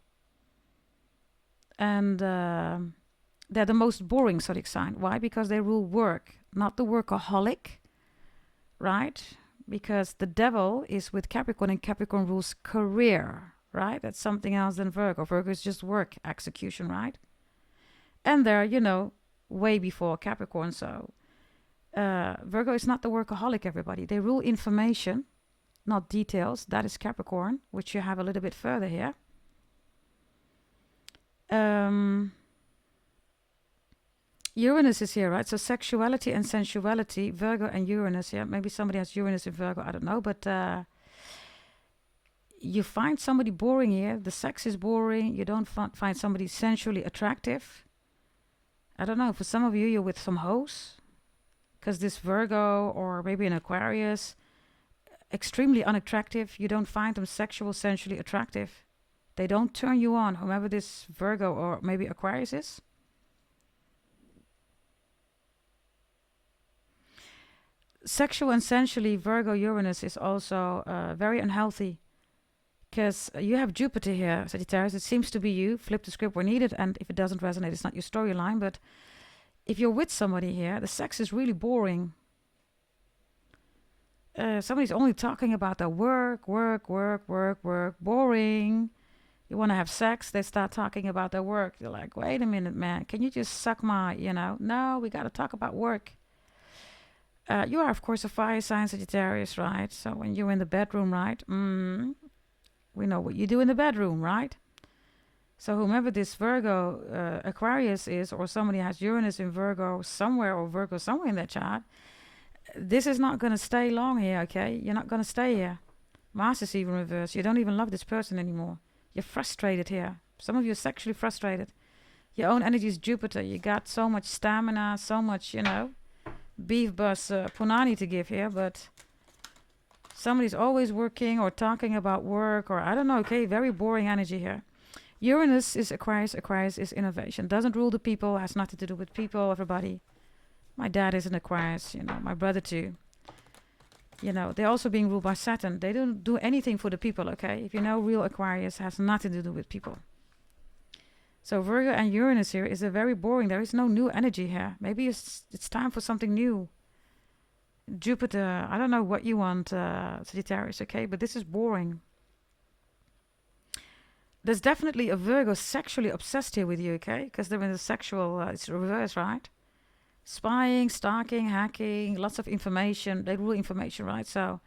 A: And they're the most boring zodiac sign. Why? Because they rule work, not the workaholic, right? Because the devil is with Capricorn, and Capricorn rules career, right? That's something else than Virgo. Virgo is just work, execution, right? And they're, way before Capricorn. So Virgo is not the workaholic, everybody. They rule information, not details. That is Capricorn, which you have a little bit further here. Uranus is here, right? So sexuality and sensuality, Virgo and Uranus. Yeah, maybe somebody has Uranus in Virgo, I don't know. But you find somebody boring here. The sex is boring. You don't find somebody sensually attractive. I don't know. For some of you, you're with some hoes. Because this Virgo or maybe an Aquarius, extremely unattractive. You don't find them sensually attractive. They don't turn you on, whomever this Virgo or maybe Aquarius is. Sexual and sensually, Virgo Uranus is also very unhealthy. Because you have Jupiter here, Sagittarius. It seems to be you. Flip the script where needed. And if it doesn't resonate, it's not your storyline. But if you're with somebody here, the sex is really boring. Somebody's only talking about their work, boring. You want to have sex, they start talking about their work. You're like, wait a minute, man. Can you just suck my, No, we got to talk about work. You are, of course, a fire sign, Sagittarius, right? So when you're in the bedroom, right? We know what you do in the bedroom, right? So whomever this Virgo Aquarius is, or somebody has Uranus in Virgo somewhere, or Virgo somewhere in their chart, this is not going to stay long here, okay? You're not going to stay here. Mars is even reversed. You don't even love this person anymore. You're frustrated here. Some of you are sexually frustrated. Your own energy is Jupiter. You got so much stamina, so much, beef bus punani to give here, but somebody's always working or talking about work, or I don't know, okay? Very boring energy here. Uranus is Aquarius. Aquarius is innovation. Doesn't rule the people, has nothing to do with people, everybody. My dad is an Aquarius, my brother too. They're also being ruled by Saturn. They don't do anything for the people, okay? If you know, real Aquarius has nothing to do with people. So Virgo and Uranus here is a very boring. There is no new energy here. Maybe it's time for something new. Jupiter, I don't know what you want, Sagittarius, okay? But this is boring. There's definitely a Virgo sexually obsessed here with you, okay? Because they're in the sexual, it's reverse, right? Spying, stalking, hacking, lots of information. They rule information, right? So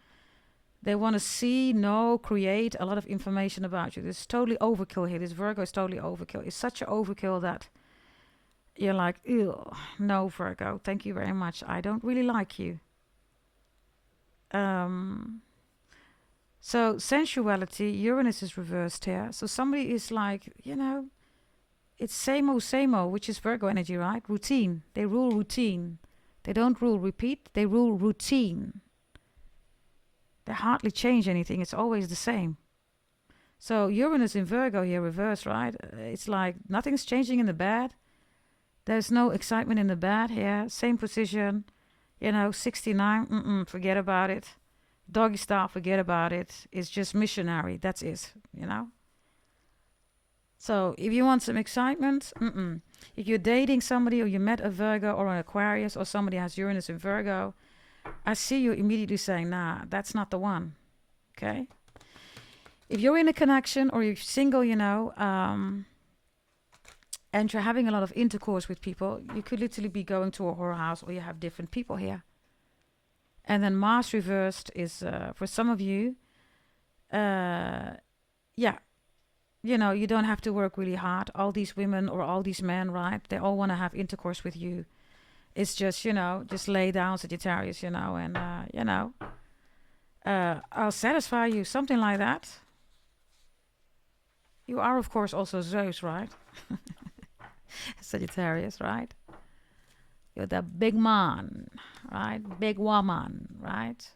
A: they want to see, know, create a lot of information about you. This is totally overkill here. This Virgo is totally overkill. It's such an overkill that you're like, ew, no, Virgo, thank you very much. I don't really like you. So sensuality, Uranus is reversed here. So somebody is like, it's same-o, which is Virgo energy, right? Routine. They rule routine. They don't rule repeat. They rule routine. They hardly change anything. It's always the same. So Uranus in Virgo here, reverse, right? It's like nothing's changing in the bed. There's no excitement in the bed here. Same position. 69. Forget about it. Doggy style, forget about it. It's just missionary. That's it, So if you want some excitement, if you're dating somebody, or you met a Virgo or an Aquarius, or somebody has Uranus in Virgo, I see you immediately saying, nah, that's not the one. Okay? If you're in a connection, or you're single, and you're having a lot of intercourse with people, you could literally be going to a whorehouse, or you have different people here. And then Mars reversed is, for some of you, you don't have to work really hard. All these women or all these men, right? They all want to have intercourse with you. It's just, just lay down, Sagittarius, and, I'll satisfy you, something like that. You are, of course, also Zeus, right? Sagittarius, right? You're the big man, right? Big woman, right?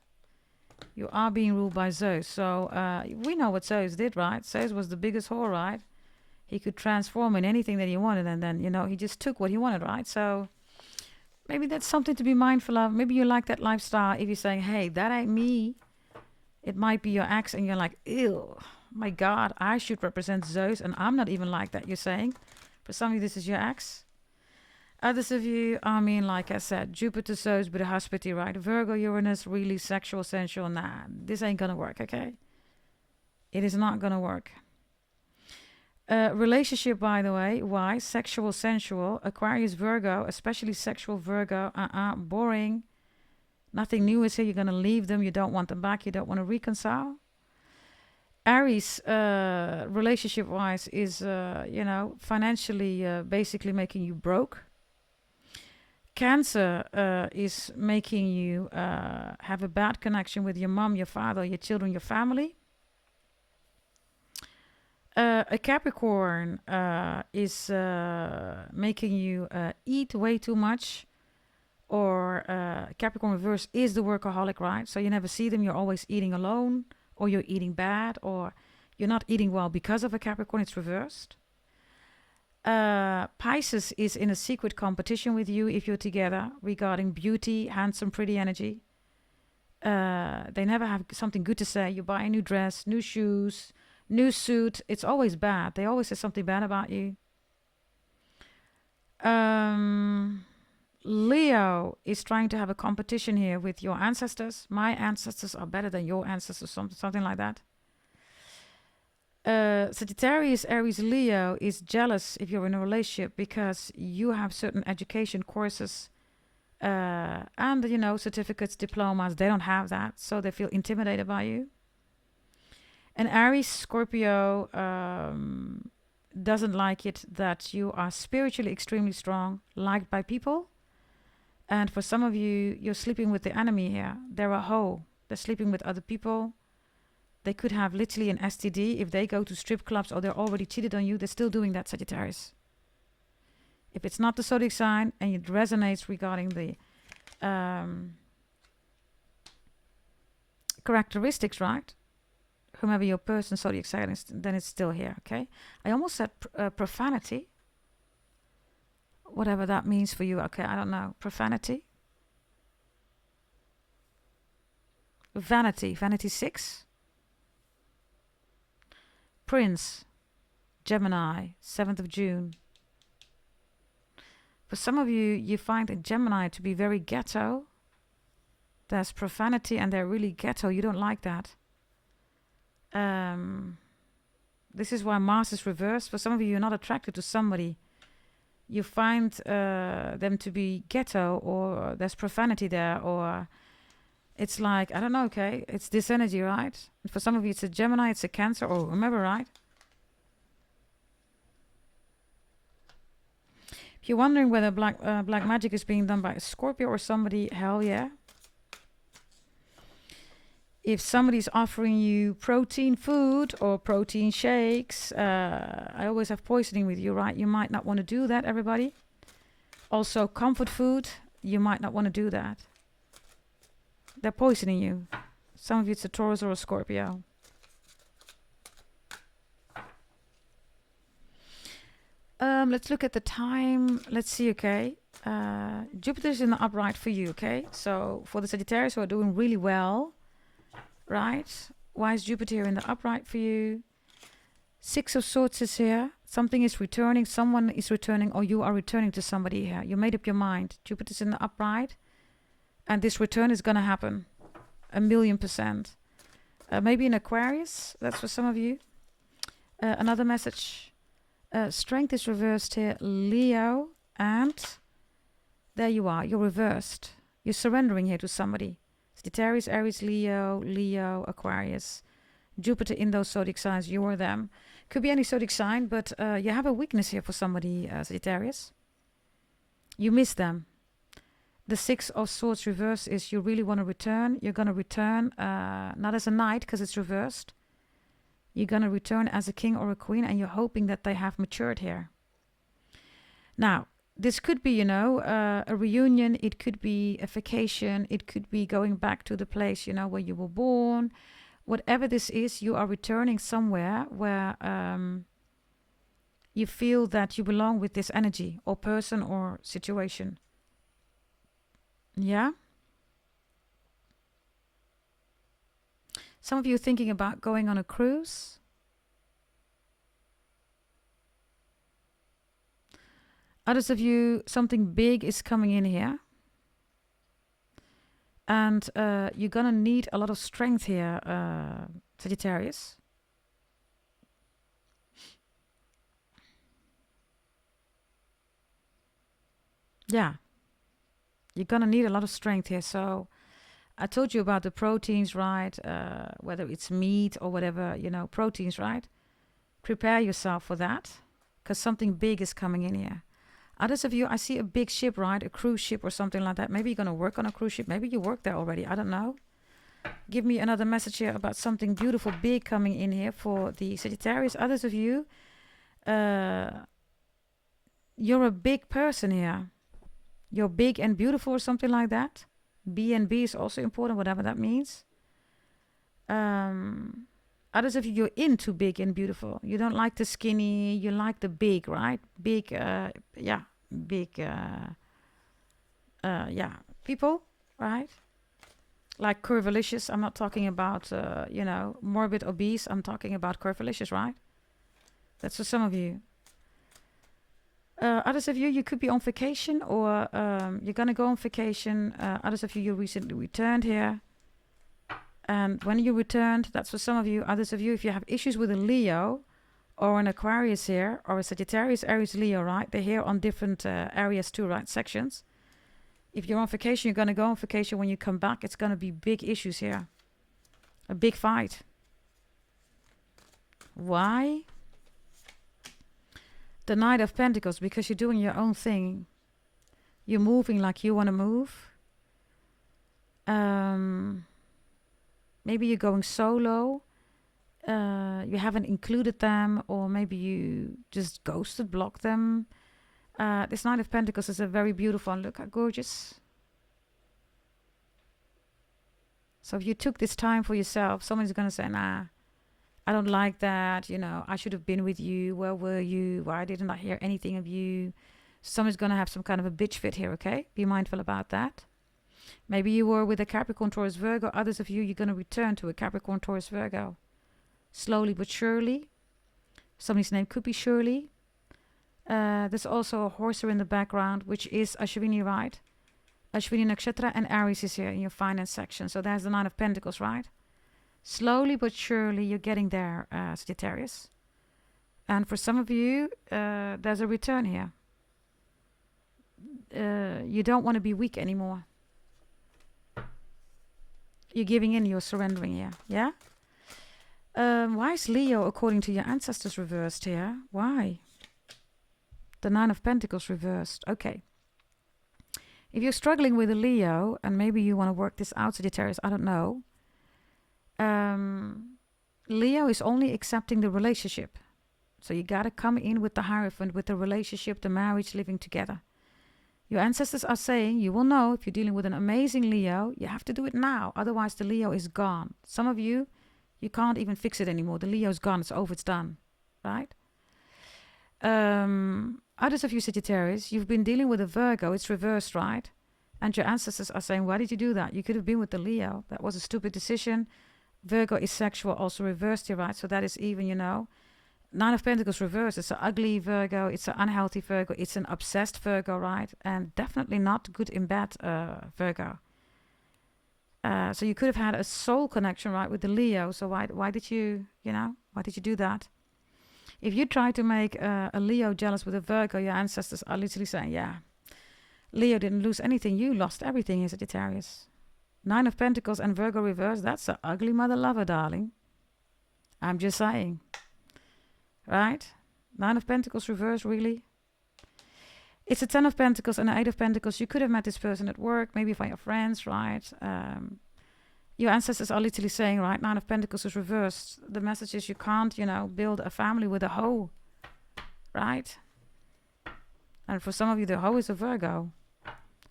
A: You are being ruled by Zeus. So we know what Zeus did, right? Zeus was the biggest whore, right? He could transform in anything that he wanted, and then, he just took what he wanted, right? So maybe that's something to be mindful of. Maybe you like that lifestyle. If you're saying, hey, that ain't me, It might be your ex and you're like, ew, my God, I should represent Zeus and I'm not even like that, you're saying. For some of you, this is your ex. Others of you, I mean, like I said, Jupiter, Zeus, but a hospity, right? Virgo, Uranus, really sexual, sensual. Nah, this ain't gonna work, okay? It is not gonna work. Relationship, by the way, why? Sexual, sensual. Aquarius, Virgo, especially sexual Virgo, boring. Nothing new is here. You're gonna leave them. You don't want them back. You don't want to reconcile. Aries, relationship-wise, is, financially basically making you broke. Cancer is making you have a bad connection with your mom, your father, your children, your family. A Capricorn is making you eat way too much. Or Capricorn reverse is the workaholic, right? So you never see them. You're always eating alone, or you're eating bad, or you're not eating well because of a Capricorn. It's reversed. Pisces is in a secret competition with you if you're together regarding beauty, handsome, pretty energy. They never have something good to say. You buy a new dress, new shoes, new suit. It's always bad. They always say something bad about you. Leo is trying to have a competition here with your ancestors. My ancestors are better than your ancestors, something like that. Sagittarius, Aries, Leo is jealous if you're in a relationship because you have certain education courses and, certificates, diplomas. They don't have that, so they feel intimidated by you. And Aries, Scorpio, doesn't like it that you are spiritually extremely strong, liked by people. And for some of you, you're sleeping with the enemy here. They're a hoe. They're sleeping with other people. They could have literally an STD. If they go to strip clubs or they're already cheated on you, they're still doing that, Sagittarius. If it's not the zodiac sign and it resonates regarding the characteristics, right? Whomever your person, zodiac sign is, then it's still here, okay? I almost said profanity. Whatever that means for you, okay, I don't know. Profanity. Vanity 6. Prince, Gemini, 7th of June. For some of you, you find a Gemini to be very ghetto. There's profanity and they're really ghetto. You don't like that. This is why Mars is reversed. For some of you, you're not attracted to somebody. You find them to be ghetto, or there's profanity there, or it's like, I don't know, okay? It's this energy, right? And for some of you, it's a Gemini, it's a Cancer, or remember, right? If you're wondering whether black magic is being done by a Scorpio or somebody, hell yeah. If somebody's offering you protein food or protein shakes, I always have poisoning with you, right? You might not want to do that, everybody. Also, comfort food, you might not want to do that. They're poisoning you. Some of you, it's a Taurus or a Scorpio. Let's look at the time. Let's see, okay. Jupiter's in the upright for you, okay? So for the Sagittarius who are doing really well, right? Why is Jupiter in the upright for you? 6 of Swords is here. Something is returning. Someone is returning, or you are returning to somebody here. You made up your mind. Jupiter's in the upright. And this return is going to happen. 1,000,000%. Maybe in Aquarius. That's for some of you. Another message. Strength is reversed here. Leo. And there you are. You're reversed. You're surrendering here to somebody. Sagittarius, Aries, Leo, Aquarius. Jupiter in those zodiac signs, you or them. Could be any zodiac sign, but you have a weakness here for somebody, Sagittarius. You miss them. The 6 of Swords reverse is you really want to return. You're going to return, not as a knight because it's reversed. You're going to return as a king or a queen, and you're hoping that they have matured here. Now, this could be, a reunion. It could be a vacation. It could be going back to the place, where you were born. Whatever this is, you are returning somewhere where you feel that you belong with this energy or person or situation. Yeah? Some of you are thinking about going on a cruise. Others of you, something big is coming in here. And you're going to need a lot of strength here, Sagittarius. Yeah. You're going to need a lot of strength here. So I told you about the proteins, right? Whether it's meat or whatever, you know, proteins, right? Prepare yourself for that because something big is coming in here. Others of you, I see a big ship, right? A cruise ship or something like that. Maybe you're going to work on a cruise ship. Maybe you work there already. I don't know. Give me another message here about something beautiful, big coming in here for the Sagittarius. Others of you, you're a big person here. You're big and beautiful or something like that. B and B is also important, whatever that means. Others of you, you're into big and beautiful. You don't like the skinny. You like the big, right? Big, yeah. Big, yeah. People, right? Like curvilicious. I'm not talking about, you know, morbid obese. I'm talking about curvilicious, right? That's for some of you. Others of you, you could be on vacation or you're going to go on vacation. Others of you, you recently returned here. And when you returned, that's for some of you. Others of you, if you have issues with a Leo or an Aquarius here or a Sagittarius, Aries, Leo, right? They're here on different areas too, right? Sections. If you're on vacation, you're going to go on vacation. When you come back, it's going to be big issues here. A big fight. Why? The Knight of Pentacles, because you're doing your own thing. You're moving like you want to move. Maybe you're going solo. You haven't included them, or maybe you just ghosted, blocked them. This Knight of Pentacles is a very beautiful one. Look how gorgeous. So if you took this time for yourself, someone's going to say, nah, I don't like that. You know, I should have been with you. Where were you? Why didn't I hear anything of you? Someone's going to have some kind of a bitch fit here, okay? Be mindful about that. Maybe you were with a Capricorn, Taurus, Virgo. Others of you, you're going to return to a Capricorn, Taurus, Virgo. Slowly but surely. Somebody's name could be Shirley. There's also a horser in the background, which is Ashwini, right? Ashwini Nakshatra, and Aries is here in your finance section. So there's the Nine of Pentacles, right? Slowly but surely, you're getting there, Sagittarius. And for some of you, there's a return here. You don't want to be weak anymore. You're giving in, you're surrendering here, yeah? Why is Leo, according to your ancestors, reversed here? Why? The Nine of Pentacles reversed. Okay. If you're struggling with a Leo, and maybe you want to work this out, Sagittarius, I don't know. Leo is only accepting the relationship. So you got to come in with the Hierophant, with the relationship, the marriage, living together. Your ancestors are saying, you will know if you're dealing with an amazing Leo, you have to do it now. Otherwise, the Leo is gone. Some of you, you can't even fix it anymore. The Leo's gone. It's over. It's done. Right? Others of you, Sagittarius, you've been dealing with a Virgo. It's reversed, right? And your ancestors are saying, why did you do that? You could have been with the Leo. That was a stupid decision. Virgo is sexual, also reversed here, right? So that is even, you know, Nine of Pentacles reversed. It's an ugly Virgo. It's an unhealthy Virgo. It's an obsessed Virgo, right? And definitely not good in bed Virgo. So you could have had a soul connection, right, with the Leo. So why did you, you know, why did you do that? If you try to make a Leo jealous with a Virgo, your ancestors are literally saying, yeah, Leo didn't lose anything. You lost everything, Sagittarius. Nine of Pentacles and Virgo reverse. That's an ugly mother lover, darling. I'm just saying. Right? Nine of Pentacles reverse, really? It's a Ten of Pentacles and an Eight of Pentacles. You could have met this person at work, maybe by your friends, right? Your ancestors are literally saying, right, Nine of Pentacles is reversed. The message is you can't, you know, build a family with a hoe, right? And for some of you, the hoe is a Virgo.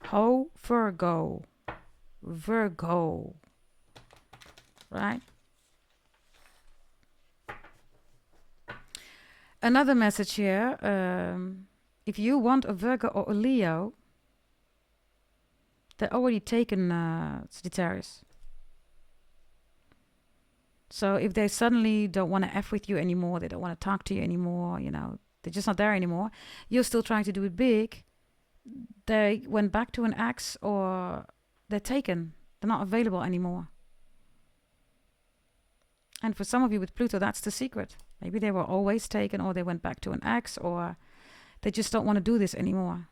A: Hoe, Virgo. Virgo. Right? Another message here. If you want a Virgo or a Leo, they're already taken, Sagittarius. So if they suddenly don't want to F with you anymore, they don't want to talk to you anymore, you know, they're just not there anymore, you're still trying to do it big, they went back to an ex or they're taken. They're not available anymore. And for some of you with Pluto, that's the secret. Maybe they were always taken, or they went back to an ex, or they just don't want to do this anymore.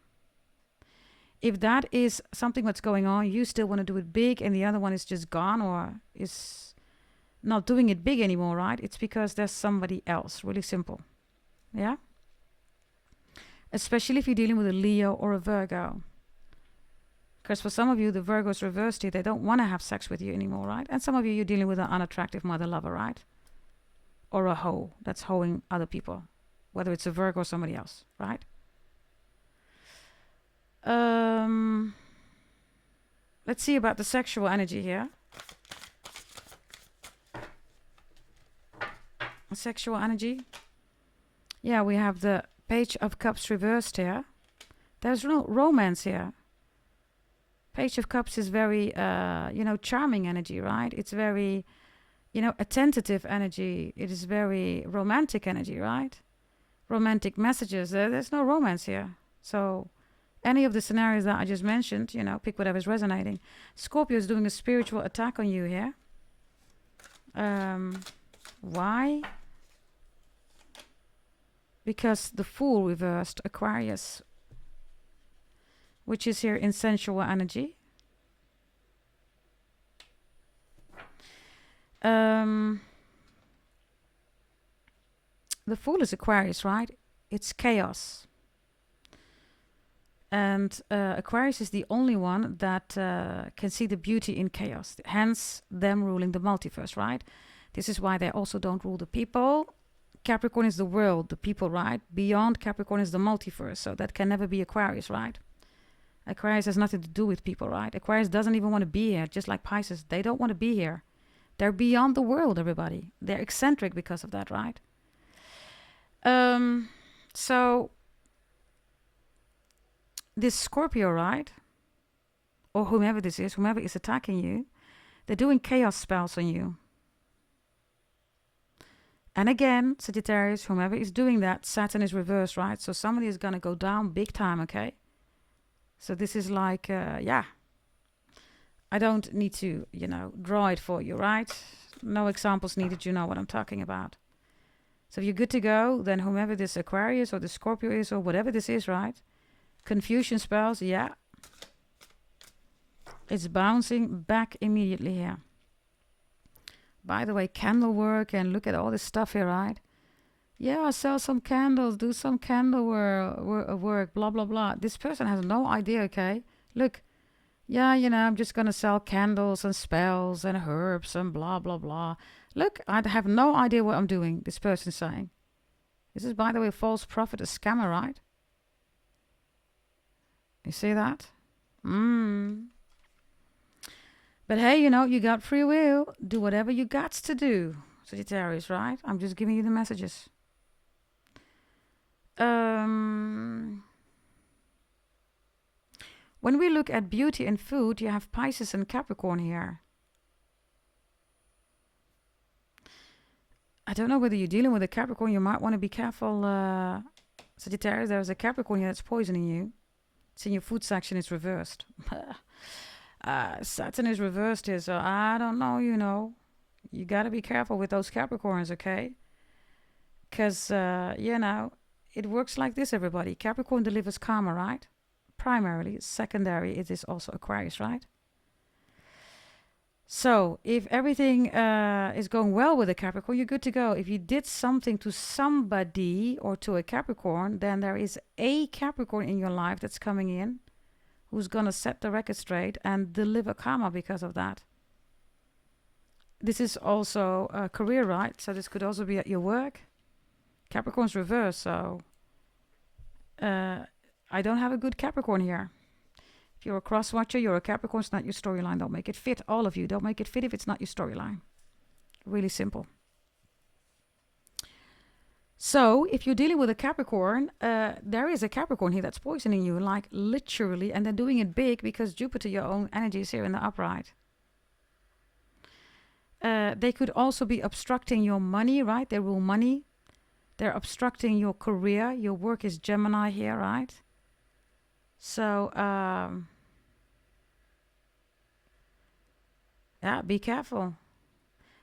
A: If that is something that's going on, you still want to do it big, and the other one is just gone or is not doing it big anymore, right? It's because there's somebody else. Really simple. Yeah? Especially if you're dealing with a Leo or a Virgo. Because for some of you, the Virgo's reversed here. They don't want to have sex with you anymore, right? And some of you, you're dealing with an unattractive mother lover, right? Or a hoe that's hoeing other people. Whether it's a Virgo or somebody else, right? Let's see about the sexual energy here. Sexual energy. Yeah, we have the Page of Cups reversed here. There's no romance here. Page of Cups is very, charming energy, right? It's very, attentive energy. It is very romantic energy, right? Romantic messages. There's no romance here. So any of the scenarios that I just mentioned, pick whatever's resonating. Scorpio is doing a spiritual attack on you here. Why? Because the Fool reversed, Aquarius, which is here in sensual energy. The Fool is Aquarius, right? It's chaos. And Aquarius is the only one that can see the beauty in chaos. Hence, them ruling the multiverse, right? This is why they also don't rule the people. Capricorn is the world, the people, right? Beyond Capricorn is the multiverse. So that can never be Aquarius, right? Aquarius has nothing to do with people, right? Aquarius doesn't even want to be here, just like Pisces. They don't want to be here. They're beyond the world, everybody. They're eccentric because of that, right? So this Scorpio, right? Or whomever this is, whomever is attacking you, they're doing chaos spells on you. And again, Sagittarius, whomever is doing that, Saturn is reversed, right? So somebody is going to go down big time, okay? So this is like, I don't need to, draw it for you, right? No examples needed, you know what I'm talking about. So if you're good to go, then whomever this Aquarius or the Scorpio is or whatever this is, right? Confusion spells, yeah. It's bouncing back immediately here. By the way, candle work, and look at all this stuff here, right? Yeah, sell some candles, do some candle work, blah, blah, blah. This person has no idea, okay? Look, yeah, I'm just going to sell candles and spells and herbs and blah, blah, blah. Look, I have no idea what I'm doing, this person's saying. This is, by the way, a false prophet, a scammer, right? You see that? But hey, you got free will. Do whatever you got to do, Sagittarius, right? I'm just giving you the messages. When we look at beauty and food, you have Pisces and Capricorn here. I don't know whether you're dealing with a Capricorn. You might want to be careful, Sagittarius. There's a Capricorn here that's poisoning you. It's in your food section. It's reversed. Saturn is reversed here, so I don't know, You got to be careful with those Capricorns, okay? Because, it works like this, everybody. Capricorn delivers karma, right? Primarily. Secondary, it is also Aquarius, right? So, if everything is going well with a Capricorn, you're good to go. If you did something to somebody or to a Capricorn, then there is a Capricorn in your life that's coming in who's going to set the record straight and deliver karma because of that. This is also a career, right? So this could also be at your work. Capricorn's reverse, so I don't have a good Capricorn here. If you're a cross-watcher, you're a Capricorn, it's not your storyline. Don't make it fit, all of you. Don't make it fit if it's not your storyline. Really simple. So, if you're dealing with a Capricorn, there is a Capricorn here that's poisoning you, like literally, and they're doing it big because Jupiter, your own energy, is here in the upright. They could also be obstructing your money, right? They rule money. They're obstructing your career. Your work is Gemini here, right? So, yeah, be careful.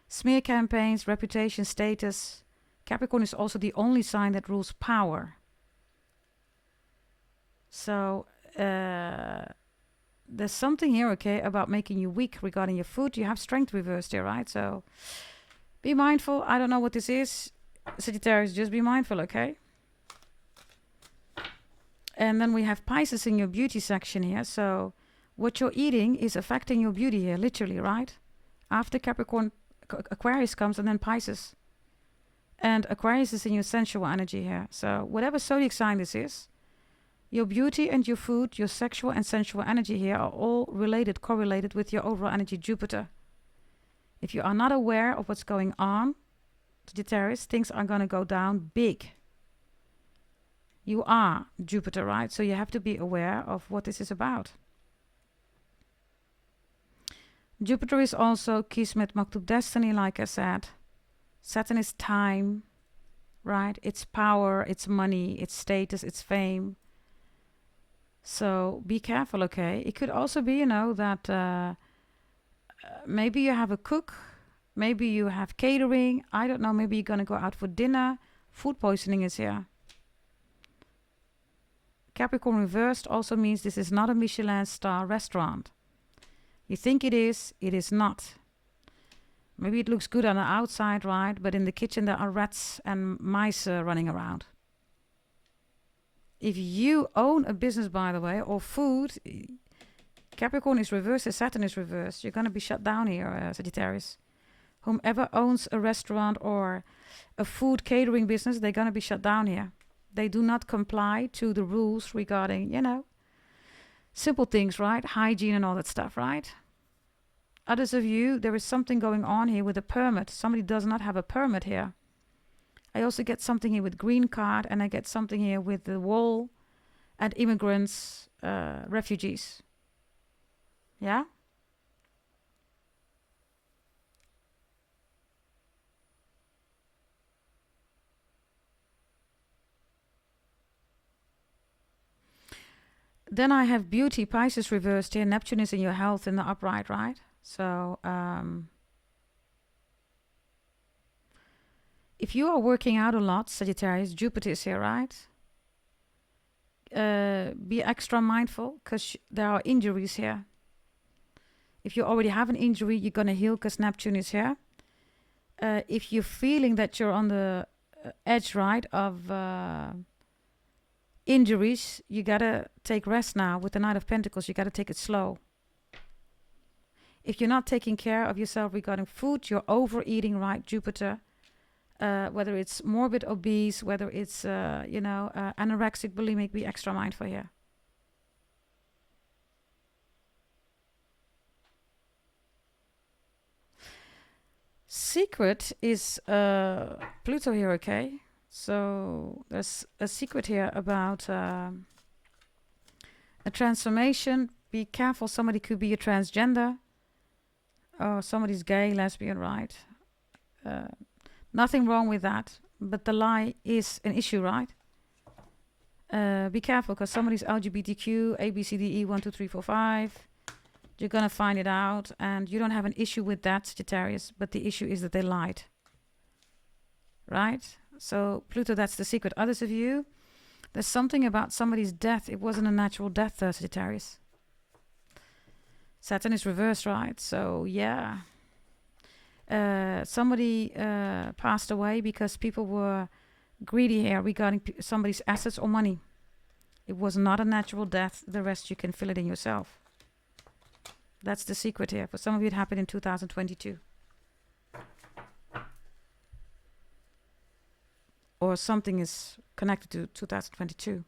A: Smear campaigns, reputation, status. Capricorn is also the only sign that rules power. So, there's something here, okay, about making you weak regarding your food. You have strength reversed here, right? So, be mindful. I don't know what this is. Sagittarius, just be mindful, okay? And then we have Pisces in your beauty section here. So, what you're eating is affecting your beauty here, literally, right? After Capricorn, Aquarius comes, and then Pisces. And Aquarius is in your sensual energy here. So, whatever zodiac sign this is, your beauty and your food, your sexual and sensual energy here are all related, correlated with your overall energy, Jupiter. If you are not aware of what's going on, Sagittarius, things are going to go down big. You are Jupiter, right? So you have to be aware of what this is about. Jupiter is also Kismet Maktub destiny, like I said. Saturn is time, right? It's power, it's money, it's status, it's fame. So be careful, okay? It could also be, you know, that maybe you have a cook, maybe you have catering. I don't know, maybe you're going to go out for dinner. Food poisoning is here. Capricorn reversed also means this is not a Michelin star restaurant. You think it is not. Maybe it looks good on the outside, right? But in the kitchen there are rats and mice running around. If you own a business, by the way, or food, Capricorn is reversed, Saturn is reversed. You're going to be shut down here, Sagittarius. Whomever owns a restaurant or a food catering business, they're going to be shut down here. They do not comply to the rules regarding, you know, simple things, right? Hygiene and all that stuff, right? Others of you, there is something going on here with a permit. Somebody does not have a permit here. I also get something here with green card, and I get something here with the wall and immigrants, refugees. Yeah? Then I have beauty, Pisces reversed here. Neptune is in your health in the upright, right? So, if you are working out a lot, Sagittarius, Jupiter is here, right? Be extra mindful because there are injuries here. If you already have an injury, you're going to heal because Neptune is here. If you're feeling that you're on the edge, right, of injuries, you got to take rest now. With the Knight of Pentacles, you got to take it slow. If you're not taking care of yourself regarding food, you're overeating, right, Jupiter. Whether it's morbid obese, whether it's, anorexic, bulimic, be extra mindful here. Secret is Pluto here, okay? So there's a secret here about a transformation. Be careful, somebody could be a transgender. Or somebody's gay, lesbian, right? Nothing wrong with that, but the lie is an issue, right? Be careful, because somebody's LGBTQ, A, B, C, D, E, 1, 2, 3, 4, 5. You're going to find it out, and you don't have an issue with that, Sagittarius, but the issue is that they lied. Right? So, Pluto, that's the secret. Others of you, there's something about somebody's death. It wasn't a natural death, Sagittarius. Saturn is reversed, right? So, yeah. Somebody passed away because people were greedy here regarding somebody's assets or money. It was not a natural death. The rest you can fill it in yourself. That's the secret here. For some of you, it happened in 2022. Or something is connected to 2022.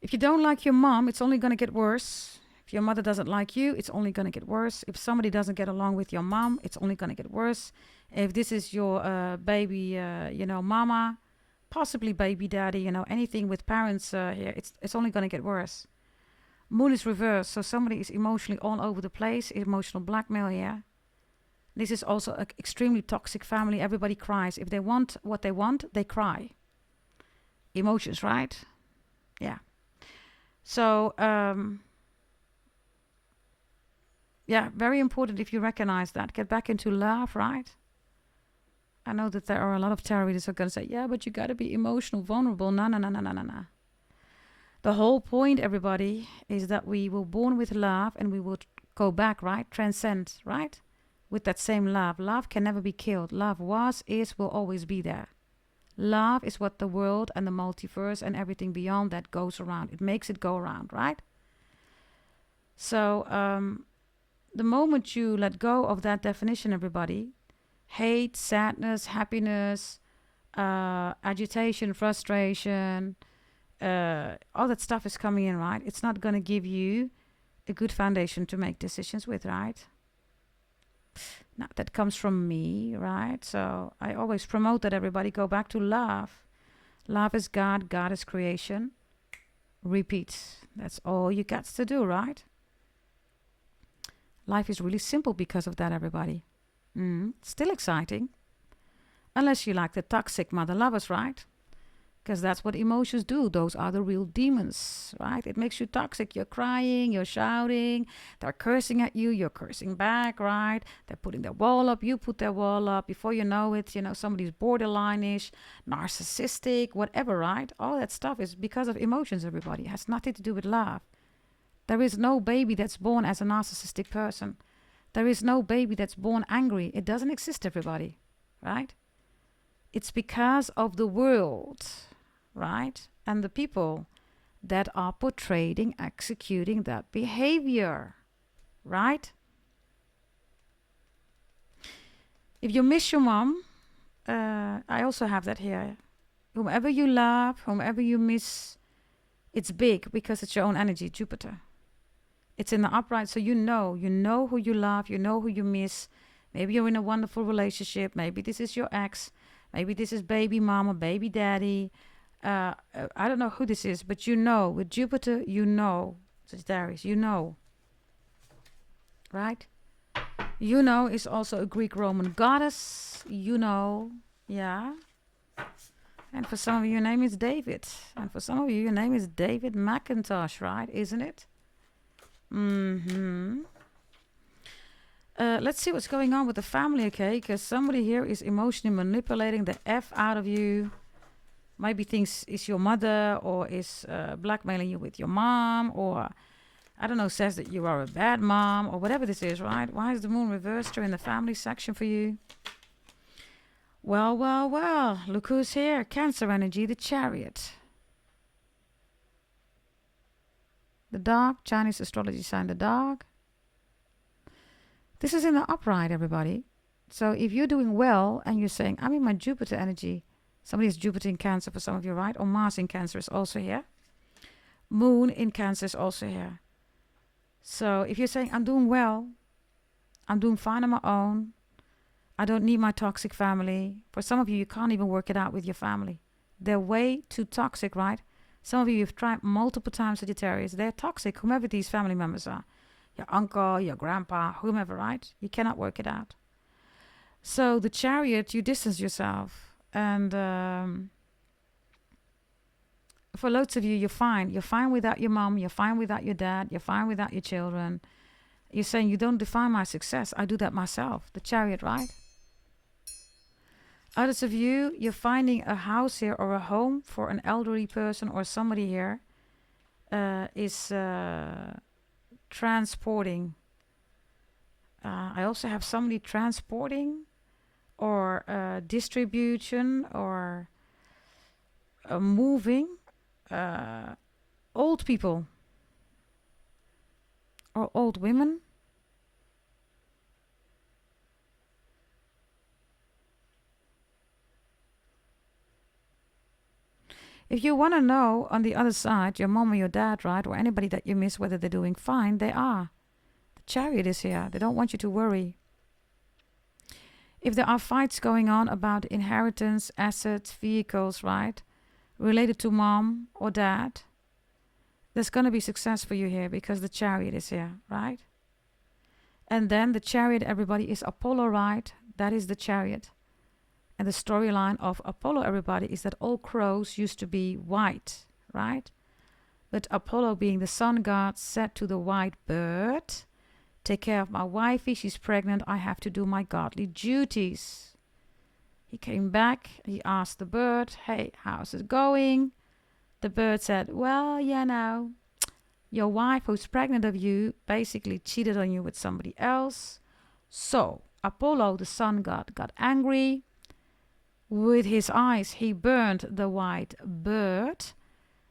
A: If you don't like your mom, it's only going to get worse. If your mother doesn't like you, it's only going to get worse. If somebody doesn't get along with your mom, it's only going to get worse. If this is your baby, mama, possibly baby daddy, anything with parents here, it's only going to get worse. Moon is reversed, so somebody is emotionally all over the place, emotional blackmail, yeah. This is also an extremely toxic family. Everybody cries. If they want what they want, they cry. Emotions, right? Yeah. So, yeah, very important if you recognize that. Get back into love, right? I know that there are a lot of tarot readers who are going to say, yeah, but you got to be emotional, vulnerable. No, no, no, no, no, no, no. The whole point, everybody, is that we were born with love and we will go back, right? Transcend, right? With that same love. Love can never be killed. Love was, is, will always be there. Love is what the world and the multiverse and everything beyond that goes around. It makes it go around, right? So, the moment you let go of that definition, everybody, hate, sadness, happiness, agitation, frustration, all that stuff is coming in, right? It's not going to give you a good foundation to make decisions with, right? Now, that comes from me, right? So I always promote that everybody go back to love. Love is God, God is creation. Repeat. That's all you got to do, right? Life is really simple because of that, everybody. Still exciting. Unless you like the toxic mother lovers, right? Because that's what emotions do. Those are the real demons, right? It makes you toxic. You're crying, you're shouting, they're cursing at you, you're cursing back, right? They're putting their wall up, you put their wall up. Before you know it, somebody's borderline-ish, narcissistic, whatever, right? All that stuff is because of emotions, everybody. It has nothing to do with love. There is no baby that's born as a narcissistic person. There is no baby that's born angry. It doesn't exist, everybody, right? It's because of the world, right? And the people that are portraying, executing that behavior, right? If you miss your mom, I also have that here. Whomever you love, whomever you miss, it's big because it's your own energy, Jupiter. It's in the upright, so you know who you love, you know who you miss. Maybe you're in a wonderful relationship. Maybe this is your ex. Maybe this is baby mama, baby daddy. I don't know who this is, but with Jupiter, Sagittarius, right? Is also a Greek-Roman goddess, yeah. And for some of you, your name is David. And for some of you, your name is David McIntosh, right? Isn't it? Let's see what's going on with the family, okay? Because somebody here is emotionally manipulating the F out of you. Maybe thinks is your mother or is blackmailing you with your mom or, I don't know, says that you are a bad mom or whatever this is, right? Why is the moon reversed in the family section for you? Well. Look who's here. Cancer energy, the Chariot. The dog, Chinese astrology sign, the dog. This is in the upright, everybody. So if you're doing well and you're saying, I'm in my Jupiter energy. Somebody's Jupiter in Cancer for some of you, right? Or Mars in Cancer is also here. Moon in Cancer is also here. So if you're saying, I'm doing well, I'm doing fine on my own, I don't need my toxic family. For some of you, you can't even work it out with your family. They're way too toxic, right? Some of you, you've tried multiple times Sagittarius. They're toxic, whomever these family members are. Your uncle, your grandpa, whomever, right? You cannot work it out. So the Chariot, you distance yourself. And for loads of you, you're fine. You're fine without your mom. You're fine without your dad. You're fine without your children. You're saying, you don't define my success. I do that myself. The Chariot, right? Others of you, you're finding a house here or a home for an elderly person or somebody here is transporting. I also have somebody transporting or distribution or moving old people or old women. If you want to know on the other side, your mom or your dad, right, or anybody that you miss, whether they're doing fine, they are. The Chariot is here. They don't want you to worry. If there are fights going on about inheritance, assets, vehicles, right, related to mom or dad, There's going to be success for you here because the Chariot is here, right? And then the Chariot, everybody, is Apollo, right? That is the Chariot. And the storyline of Apollo, everybody, is that all crows used to be white, right? But Apollo, being the sun god, said to the white bird, take care of my wifey, she's pregnant, I have to do my godly duties. He came back, he asked the bird, hey, how's it going? The bird said, well, your wife who's pregnant of you basically cheated on you with somebody else. So Apollo, the sun god, got angry. With his eyes, he burned the white bird.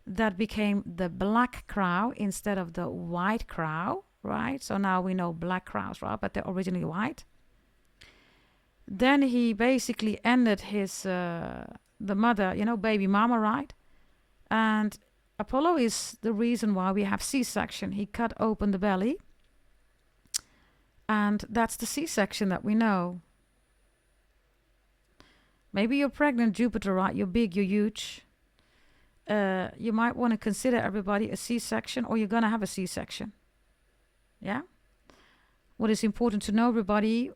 A: That became the black crow instead of the white crow, right? So now we know black crows, right? But they're originally white. Then he basically ended his, the mother, baby mama, right? And Apollo is the reason why we have C-section. He cut open the belly. And that's the C-section that we know. Maybe you're pregnant, Jupiter, right? You're big, you're huge. You might want to consider, everybody, a C-section, or you're going to have a C-section. Yeah? What is important to know, everybody,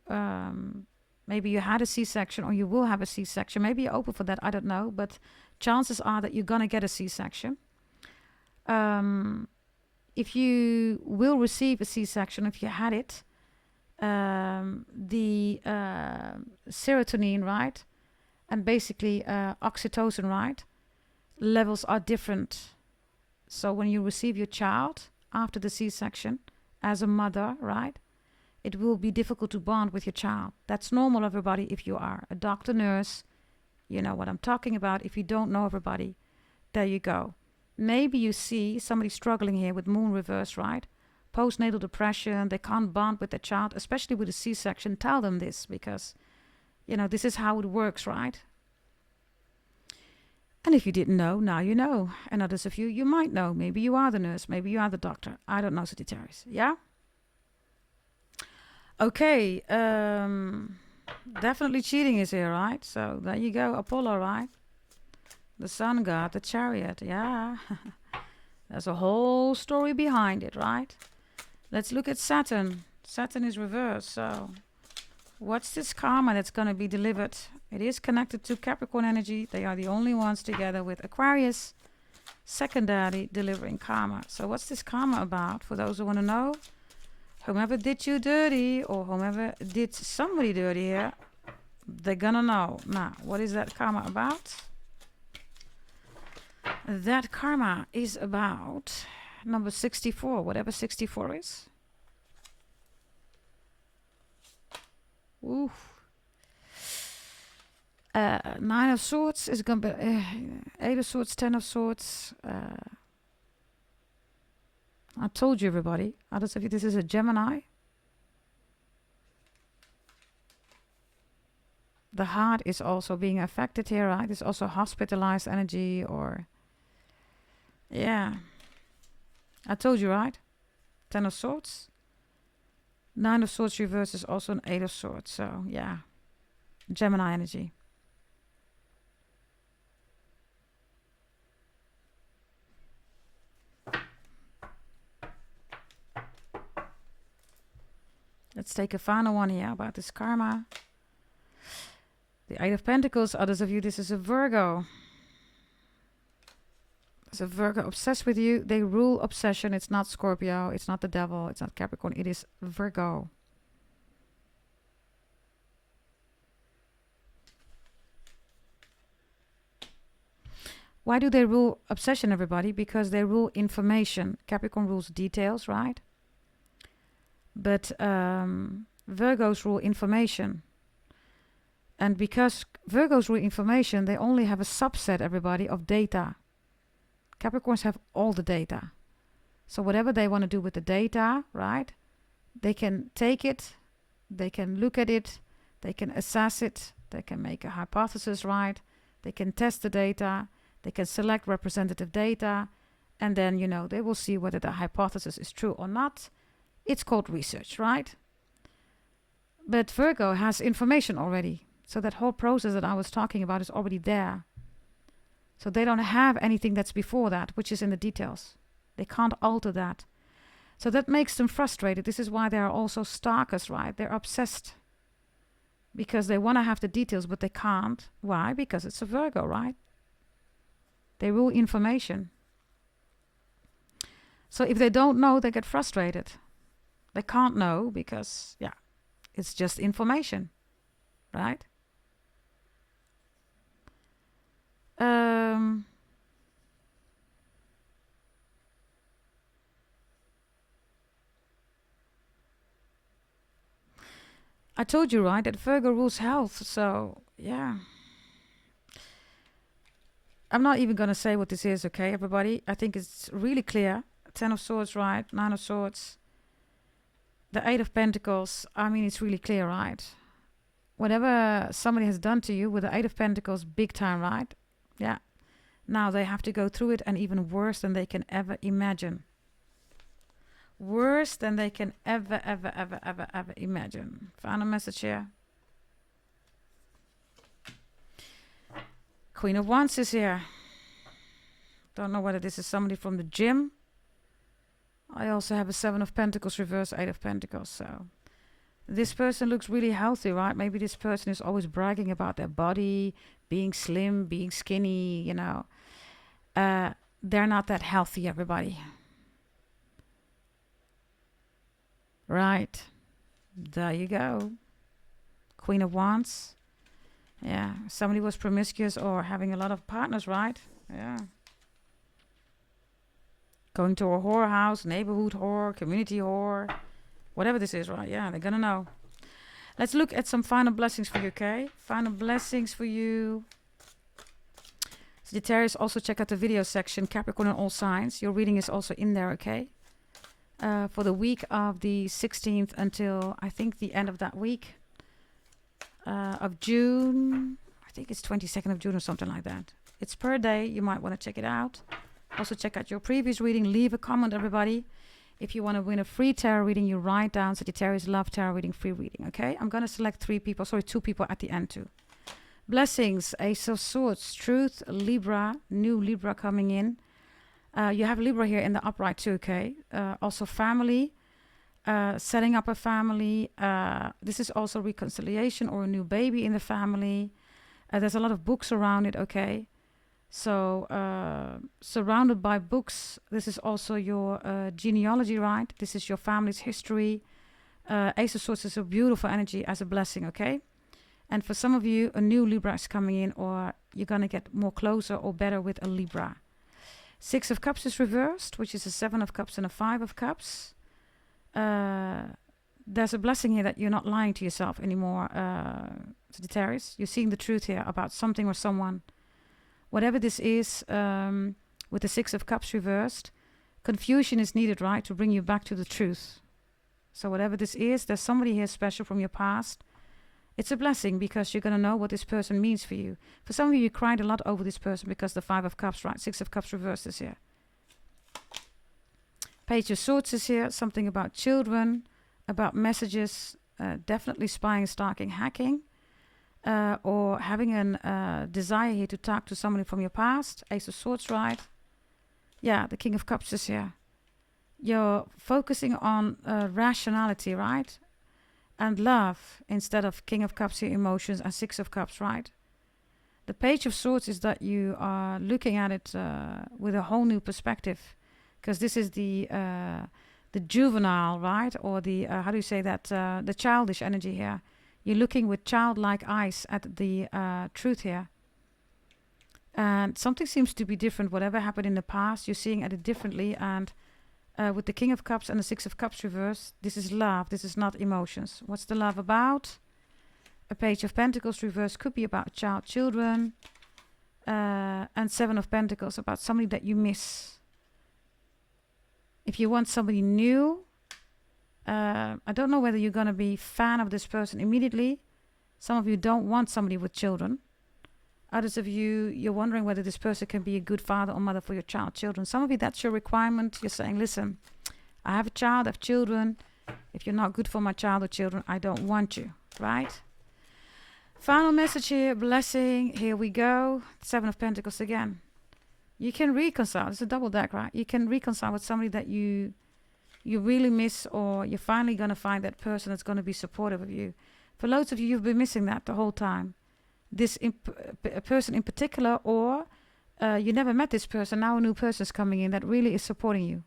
A: maybe you had a C-section or you will have a C-section. Maybe you're open for that, I don't know. But chances are that you're going to get a C-section. If you will receive a C-section, if you had it, the serotonin, right? And basically oxytocin, right? Levels are different. So when you receive your child after the C-section as a mother, right, it will be difficult to bond with your child. That's normal, everybody. If you are a doctor, nurse, you know what I'm talking about. If you don't know, everybody, there you go. Maybe you see somebody struggling here with moon reverse, right? Postnatal depression, they can't bond with their child, especially with a C-section. Tell them this because, this is how it works, right? And if you didn't know, now you know. And others of you, you might know. Maybe you are the nurse. Maybe you are the doctor. I don't know, Sagittarius. Yeah? Okay. Definitely cheating is here, right? So there you go. Apollo, right? The sun god, the Chariot. Yeah. There's a whole story behind it, right? Let's look at Saturn. Saturn is reversed. So what's this karma that's going to be delivered? It is connected to Capricorn energy. They are the only ones together with Aquarius, secondary delivering karma. So what's this karma about? For those who want to know, whomever did you dirty or whomever did somebody dirty here, they're going to know. Now, what is that karma about? That karma is about number 64, whatever 64 is. Ooh. 9 of Swords is going to be 8 of Swords, 10 of Swords. I told you, everybody. Others of you, this is a Gemini. The heart is also being affected here, right? It's also hospitalized energy or... Yeah. I told you, right? 10 of Swords. 9 of Swords reverse is also an 8 of Swords. So, yeah. Gemini energy. Let's take a final one here about this karma. The 8 of Pentacles. Others of you, this is a Virgo. There's a Virgo obsessed with you. They rule obsession. It's not Scorpio. It's not the devil. It's not Capricorn. It is Virgo. Why do they rule obsession, everybody? Because they rule information. Capricorn rules details, right? But Virgos rule information. And because Virgos rule information, they only have a subset, everybody, of data. Capricorns have all the data. So whatever they want to do with the data, right? They can take it, they can look at it, they can assess it, they can make a hypothesis, right? They can test the data, they can select representative data, and then, they will see whether the hypothesis is true or not. It's called research, right? But Virgo has information already. So that whole process that I was talking about is already there. So they don't have anything that's before that, which is in the details. They can't alter that. So that makes them frustrated. This is why they are also stalkers, right? They're obsessed because they want to have the details, but they can't. Why? Because it's a Virgo, right? They rule information. So if they don't know, they get frustrated. They can't know because, yeah, it's just information, right? I told you, right, that Virgo rules health. So, yeah. I'm not even going to say what this is, okay, everybody? I think it's really clear. 10 of Swords, right? 9 of Swords. The 8 of Pentacles. I mean, it's really clear, right? Whatever somebody has done to you with the 8 of Pentacles, big time, right? Yeah. Now they have to go through it, and even worse than they can ever imagine. Worse than they can ever imagine. Final message here. Queen of Wands is here. Don't know whether this is somebody from the gym. I also have a 7 of Pentacles reverse, 8 of Pentacles. So this person looks really healthy, right? Maybe this person is always bragging about their body, being slim, being skinny, you know. They're not that healthy, everybody. Right. There you go. Queen of Wands. Yeah. Somebody was promiscuous or having a lot of partners, right? Yeah. Going to a whorehouse, neighborhood whore, community whore. Whatever this is, right? Yeah, they're gonna know. Let's look at some final blessings for you, okay? Final blessings for you. Sagittarius, also check out the video section. Capricorn and all signs. Your reading is also in there, okay? For the week of the 16th until, I think, the end of that week of June. I think it's 22nd of June or something like that. It's per day. You might want to check it out. Also check out your previous reading. Leave a comment, everybody. If you want to win a free tarot reading, you write down Sagittarius Love Tarot Reading free reading, okay? I'm going to select 2 people at the end too. Blessings, Ace of Swords, Truth, Libra, new Libra coming in. You have Libra here in the upright too, okay? Also family, setting up a family. This is also reconciliation or a new baby in the family. There's a lot of books around it, okay? So surrounded by books. This is also your genealogy, right? This is your family's history. Ace of Swords is a beautiful energy as a blessing, okay? And for some of you, a new Libra is coming in, or you're going to get more closer or better with a Libra. 6 of Cups is reversed, which is a 7 of Cups and a 5 of Cups. There's a blessing here that you're not lying to yourself anymore, Sagittarius. You're seeing the truth here about something or someone. Whatever this is, with the 6 of Cups reversed, confusion is needed, right, to bring you back to the truth. So whatever this is, there's somebody here special from your past. It's a blessing because you're going to know what this person means for you. For some of you, you cried a lot over this person because the 5 of Cups, right? 6 of Cups reversed is here. Page of Swords is here. Something about children, about messages, definitely spying, stalking, hacking. Or having a desire here to talk to somebody from your past. Ace of Swords, right? Yeah, the King of Cups is here. You're focusing on rationality, right? And love instead of King of Cups here, emotions, and 6 of Cups, right? The Page of Swords is that you are looking at it with a whole new perspective, because this is the juvenile, right? Or the how do you say that? The childish energy here. You're looking with childlike eyes at the truth here. And something seems to be different. Whatever happened in the past, you're seeing at it differently. And with the King of Cups and the 6 of Cups reversed, this is love. This is not emotions. What's the love about? A Page of Pentacles reversed could be about children. And 7 of Pentacles about somebody that you miss. If you want somebody new, I don't know whether you're going to be fan of this person immediately. Some of you don't want somebody with children. Others of you, you're wondering whether this person can be a good father or mother for your children. Some of you, that's your requirement. You're saying, listen, I have a child, I have children. If you're not good for my child or children, I don't want you, right? Final message here, blessing. Here we go. 7 of Pentacles again. You can reconcile. It's a double deck, right? You can reconcile with somebody that you really miss, or you're finally going to find that person that's going to be supportive of you. For loads of you, you've been missing that the whole time. This a person in particular, or you never met this person. Now a new person's coming in that really is supporting you.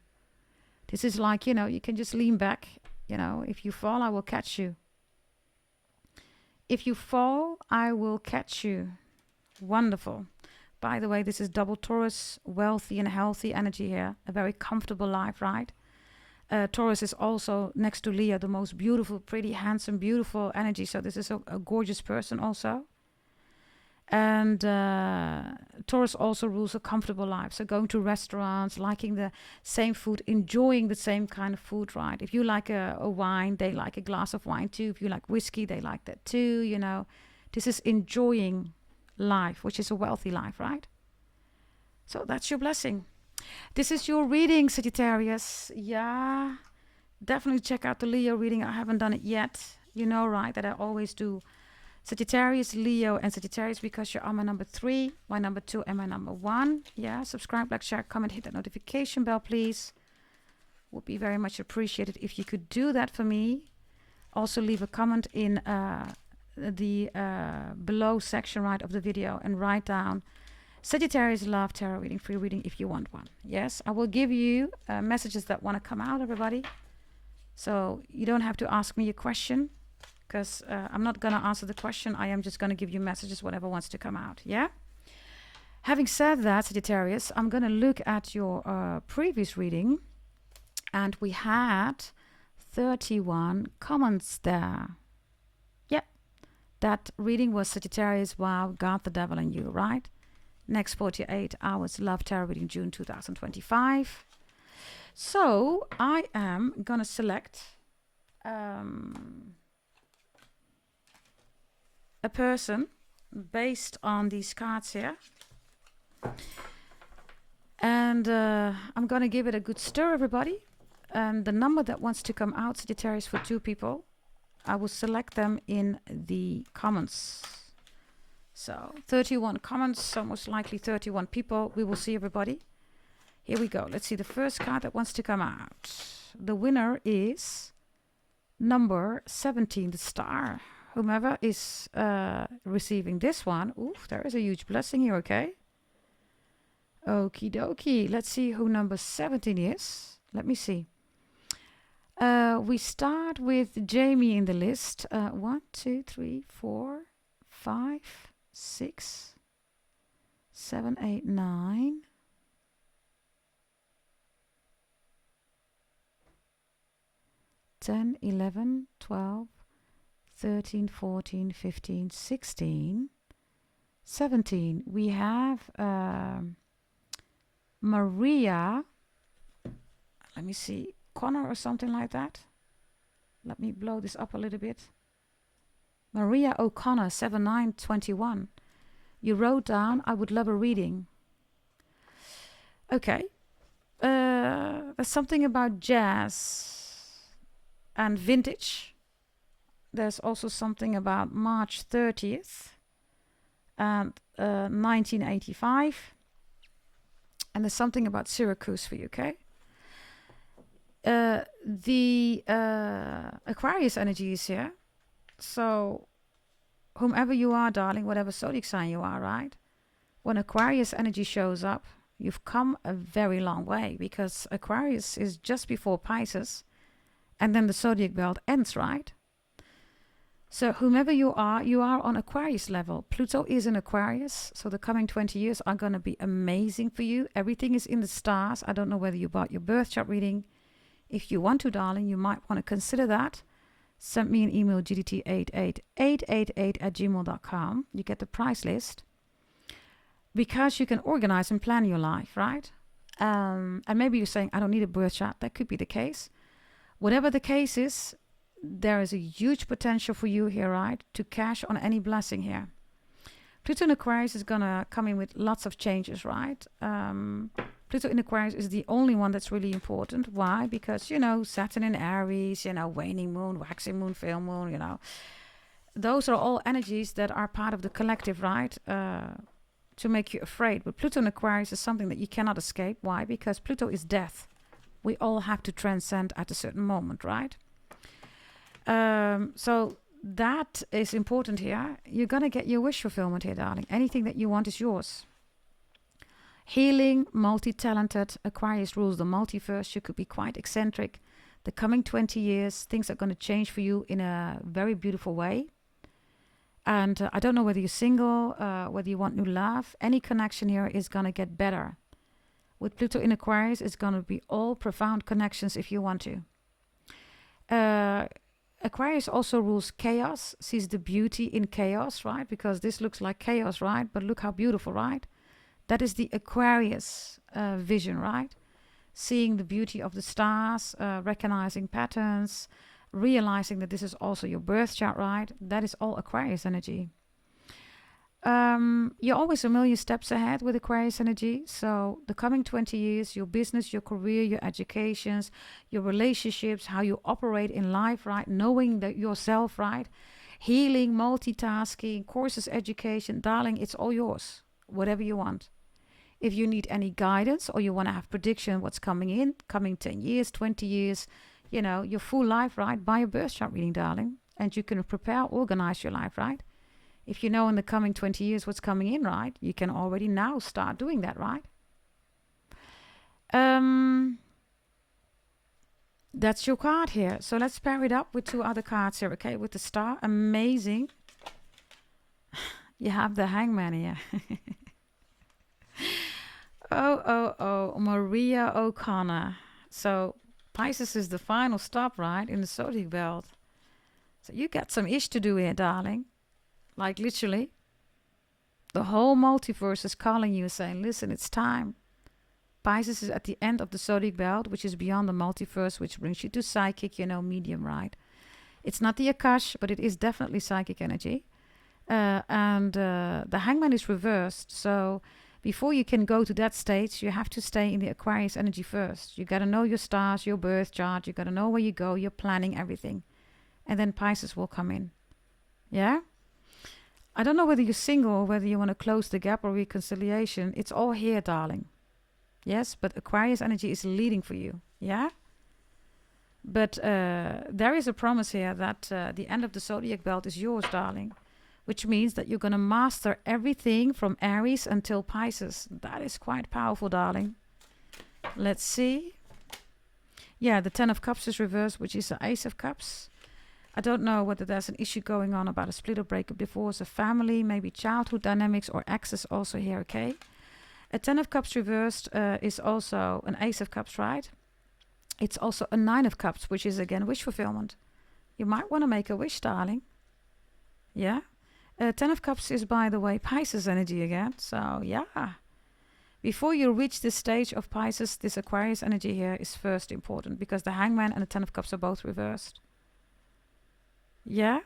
A: This is like, you can just lean back. If you fall, I will catch you. If you fall, I will catch you. Wonderful. By the way, this is double Taurus, wealthy and healthy energy here. A very comfortable life, right? Taurus is also, next to Leo, the most beautiful, pretty, handsome, beautiful energy. So this is a gorgeous person also. And Taurus also rules a comfortable life. So going to restaurants, liking the same food, enjoying the same kind of food, right? If you like a wine, they like a glass of wine too. If you like whiskey, they like that too, This is enjoying life, which is a wealthy life, right? So that's your blessing. This is your reading, Sagittarius. Yeah, definitely check out the Leo reading. I haven't done it yet. You know, right, that I always do Sagittarius, Leo, and Sagittarius because you are my number 3, my number 2, and my number 1. Yeah, subscribe, like, share, comment, hit that notification bell, please. Would be very much appreciated if you could do that for me. Also, leave a comment in the below section right of the video and write down Sagittarius love tarot reading, free reading if you want one. Yes, I will give you messages that want to come out, everybody. So you don't have to ask me a question, because I'm not going to answer the question. I am just going to give you messages, whatever wants to come out. Yeah? Having said that, Sagittarius, I'm going to look at your previous reading. And we had 31 comments there. Yeah. That reading was Sagittarius, wow, God, the devil, and you, right? Next 48 hours, love tarot reading, June 2025. So I am going to select a person based on these cards here. And I'm going to give it a good stir, everybody. And the number that wants to come out, Sagittarius, for 2 people, I will select them in the comments. So 31 comments, so most likely 31 people. We will see, everybody. Here we go. Let's see the first card that wants to come out. The winner is number 17, the star. Whomever is receiving this one. Oof, there is a huge blessing here, okay? Okie dokie. Let's see who number 17 is. Let me see. We start with Jamie in the list. 1, 2, 3, 4, 5, 6, 7, 8, 9. 10, 11, 12, 13, 14, 15, 16, 17. We have Maria. Let me see. Connor or something like that. Let me blow this up a little bit. Maria O'Connor, 7921. You wrote down, I would love a reading. Okay. There's something about jazz and vintage. There's also something about March 30th and 1985. And there's something about Syracuse for you, okay? The Aquarius energy is here. So, whomever you are, darling, whatever zodiac sign you are, right? When Aquarius energy shows up, you've come a very long way, because Aquarius is just before Pisces, and then the zodiac belt ends, right? So whomever you are on Aquarius level. Pluto is in Aquarius, so the coming 20 years are going to be amazing for you. Everything is in the stars. I don't know whether you bought your birth chart reading. If you want to, darling, you might want to consider that. Send me an email, gdt88888@gmail.com. You get the price list. Because you can organize and plan your life, right? And maybe you're saying, I don't need a birth chart. That could be the case. Whatever the case is, there is a huge potential for you here, right? To cash on any blessing here. Pluto in Aquarius is going to come in with lots of changes, right? Pluto in Aquarius is the only one that's really important. Why? Because, Saturn in Aries, waning moon, waxing moon, full moon, those are all energies that are part of the collective, right? to make you afraid. But Pluto in Aquarius is something that you cannot escape. Why? Because Pluto is death. We all have to transcend at a certain moment, right? So that is important here. You're going to get your wish fulfillment here, darling. Anything that you want is yours. Healing, multi-talented. Aquarius rules the multiverse. You could be quite eccentric. The coming 20 years, things are going to change for you in a very beautiful way. And I don't know whether you're single, whether you want new love. Any connection here is going to get better. With Pluto in Aquarius, it's going to be all profound connections if you want to. Aquarius also rules chaos, sees the beauty in chaos, right? Because this looks like chaos, right? But look how beautiful, right? That is the Aquarius vision, right? Seeing the beauty of the stars, recognizing patterns, realizing that this is also your birth chart, right? That is all Aquarius energy. You're always a million steps ahead with Aquarius energy. So the coming 20 years, your business, your career, your educations, your relationships, how you operate in life, right? Knowing that yourself, right? Healing, multitasking, courses, education, darling, it's all yours. Whatever you want. If you need any guidance or you want to have prediction what's coming in, coming 10 years, 20 years, you know, your full life, right? Buy a birth chart reading, darling. And you can prepare, organize your life, right? If you know in the coming 20 years what's coming in, right? You can already now start doing that, right? That's your card here. So let's pair it up with two other cards here, okay? With the star. Amazing. You have the Hangman here. Oh, Maria O'Connor. So Pisces is the final stop, right? In the zodiac belt. So you got some ish to do here, darling. Like literally. The whole multiverse is calling you, saying, listen, it's time. Pisces is at the end of the zodiac belt, which is beyond the multiverse, which brings you to psychic, you know, medium, right? It's not the Akash, but it is definitely psychic energy. And the Hangman is reversed. So before you can go to that stage, you have to stay in the Aquarius energy first. You got to know your stars, your birth chart. You got to know where you go. You're planning everything. And then Pisces will come in. Yeah? I don't know whether you're single or whether you want to close the gap or reconciliation. It's all here, darling. Yes, but Aquarius energy is leading for you. Yeah? But there is a promise here that the end of the zodiac belt is yours, darling. Which means that you're going to master everything from Aries until Pisces. That is quite powerful, darling. Let's see. Yeah, the 10 of Cups is reversed, which is the Ace of Cups. I don't know whether there's an issue going on about a split or breakup, divorce, a family, maybe childhood dynamics or exes also here, okay? A 10 of Cups reversed is also an Ace of Cups, right? It's also a 9 of Cups, which is again wish fulfillment. You might want to make a wish, darling. Yeah? 10 of Cups is, by the way, Pisces energy again. So, yeah. Before you reach this stage of Pisces, this Aquarius energy here is first important because the Hangman and the 10 of Cups are both reversed. Yeah?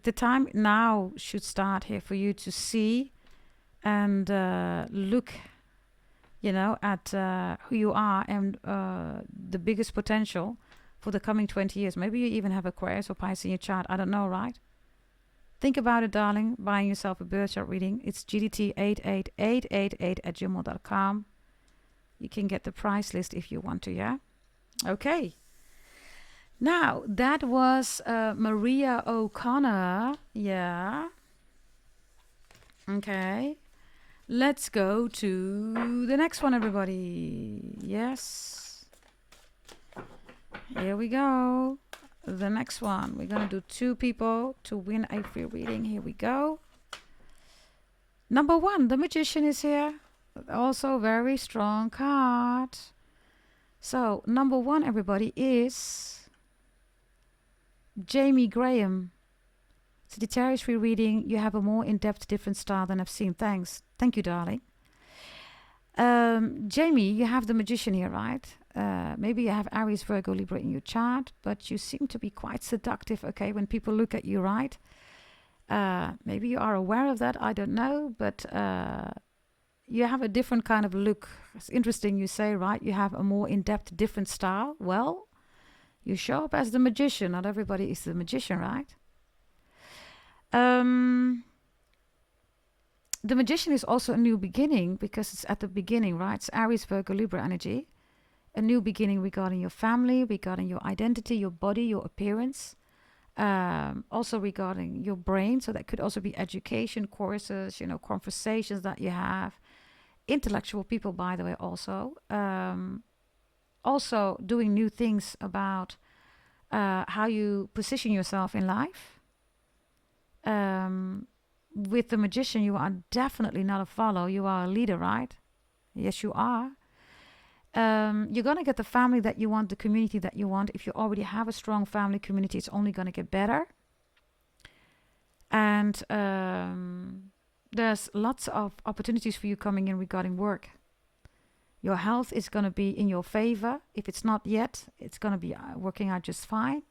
A: The time now should start here for you to see and look, you know, at who you are and the biggest potential for the coming 20 years. Maybe you even have Aquarius or Pisces in your chart. I don't know, right? Think about it, darling. Buying yourself a birth chart reading. It's gdt88888@gmail.com. You can get the price list if you want to, yeah? Okay. Now, that was Maria O'Connor. Yeah. Okay. Let's go to the next one, everybody. Yes. Here we go. The next one, we're going to do 2 people to win a free reading. Here we go. Number 1, the Magician is here. Also very strong card. So, number 1, everybody, is Jamie Graham. Sagittarius free reading. You have a more in-depth, different style than I've seen. Thanks. Thank you, darling. Jamie, you have the Magician here, right? Maybe you have Aries, Virgo, Libra in your chart, but you seem to be quite seductive, okay, when people look at you, right? Maybe you are aware of that, I don't know, but you have a different kind of look. It's interesting you say, right? You have a more in-depth, different style. Well, you show up as the Magician. Not everybody is the Magician, right? The Magician is also a new beginning because it's at the beginning, right? It's Aries, Virgo, Libra energy. A new beginning regarding your family, regarding your identity, your body, your appearance. Also regarding your brain. So that could also be education, courses, conversations that you have. Intellectual people, by the way, also. Also doing new things about how you position yourself in life. With the Magician, you are definitely not a follower. You are a leader, right? Yes, you are. You're going to get the family that you want, the community that you want. If you already have a strong family community, it's only going to get better. And there's lots of opportunities for you coming in regarding work. Your health is going to be in your favor. If it's not yet, it's going to be working out just fine.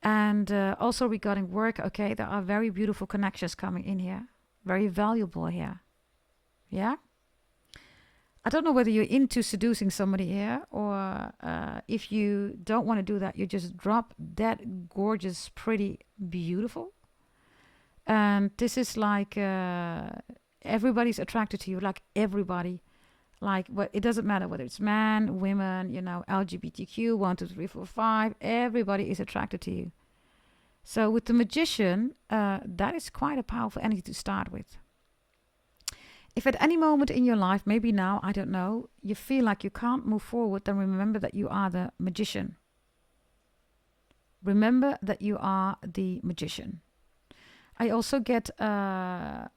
A: And also regarding work, okay, there are very beautiful connections coming in here. Very valuable here. Yeah? I don't know whether you're into seducing somebody here or if you don't want to do that, you just drop that gorgeous, pretty, beautiful. And this is like everybody's attracted to you, like everybody. Like, it doesn't matter whether it's man, women, LGBTQ, 1, 2, 3, 4, 5. Everybody is attracted to you. So with the Magician, that is quite a powerful energy to start with. If at any moment in your life, maybe now, I don't know, you feel like you can't move forward, then remember that you are the Magician. Remember that you are the Magician. I also get the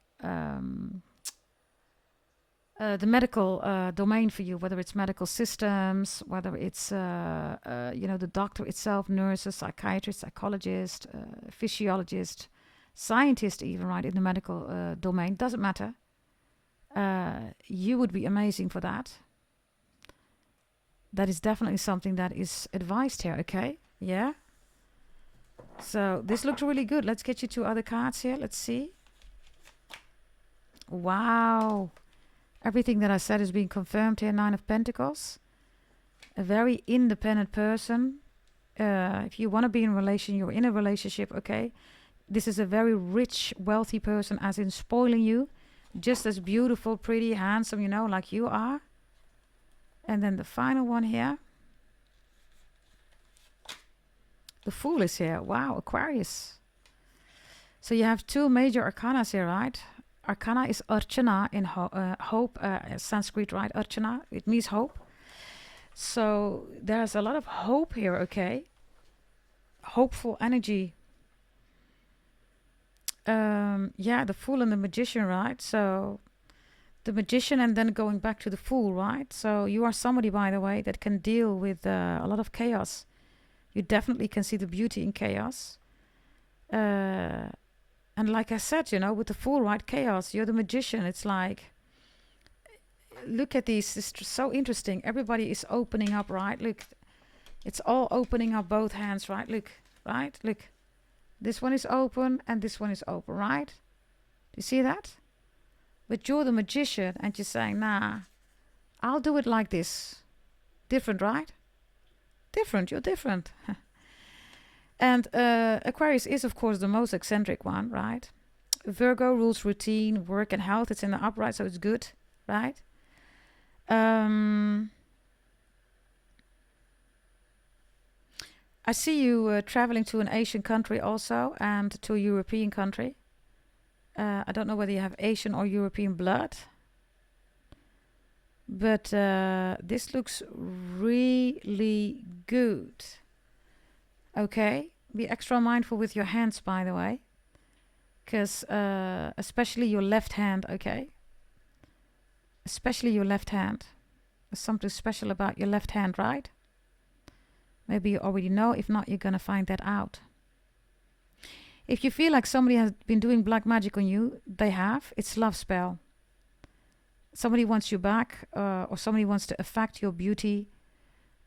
A: medical domain for you, whether it's medical systems, whether it's the doctor itself, nurses, psychiatrists, psychologists, physiologists, scientists even, right, in the medical domain. Doesn't matter. You would be amazing for that. That is definitely something that is advised here, okay? Yeah? So this looks really good. Let's get you 2 other cards here. Let's see. Wow. Everything that I said is being confirmed here. 9 of Pentacles. A very independent person. If you want to be in a relation, you're in a relationship, okay? This is a very rich, wealthy person, as in spoiling you. Just as beautiful, pretty, handsome, like you are. And then the final one here. The Fool is here. Wow, Aquarius. So you have 2 major arcanas here, right? Arcana is Archana in hope, Sanskrit, right? Archana, it means hope. So there's a lot of hope here, okay? Hopeful energy. The Fool and the Magician, right? So the Magician and then going back to the Fool, right? So you are somebody, by the way, that can deal with a lot of chaos. You definitely can see the beauty in chaos. And like I said, with the Fool, right? Chaos, you're the Magician. It's like, look at these. It's so interesting. Everybody is opening up, right? Look, it's all opening up both hands, right? Look, right? Look. This one is open and this one is open, right? Do you see that? But you're the Magician and you're saying, nah, I'll do it like this. Different, right? Different, you're different. And Aquarius is, of course, the most eccentric one, right? Virgo rules routine, work and health. It's in the upright, so it's good, right? I see you traveling to an Asian country also and to a European country. I don't know whether you have Asian or European blood. But this looks really good. Okay, be extra mindful with your hands, by the way. Because especially your left hand, okay? Especially your left hand. There's something special about your left hand, right? Maybe you already know. If not, you're going to find that out. If you feel like somebody has been doing black magic on you, they have. It's love spell. Somebody wants you back or somebody wants to affect your beauty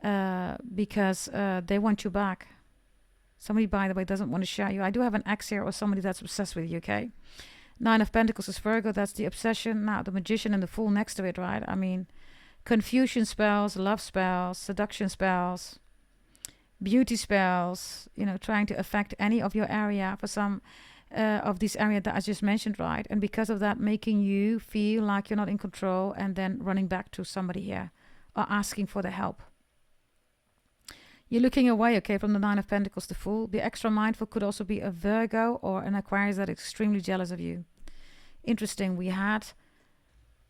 A: because they want you back. Somebody, by the way, doesn't want to share you. I do have an ex here or somebody that's obsessed with you, okay? 9 of Pentacles is Virgo. That's the obsession. Now, the Magician and the Fool next to it, right? I mean, confusion spells, love spells, seduction spells, beauty spells, trying to affect any of your area. For some, of this area that I just mentioned, right? And because of that, making you feel like you're not in control and then running back to somebody here or asking for the help. You're looking away, okay, from the Nine of Pentacles, the Fool. Be extra mindful could also be a Virgo or an Aquarius that is extremely jealous of you. Interesting. We had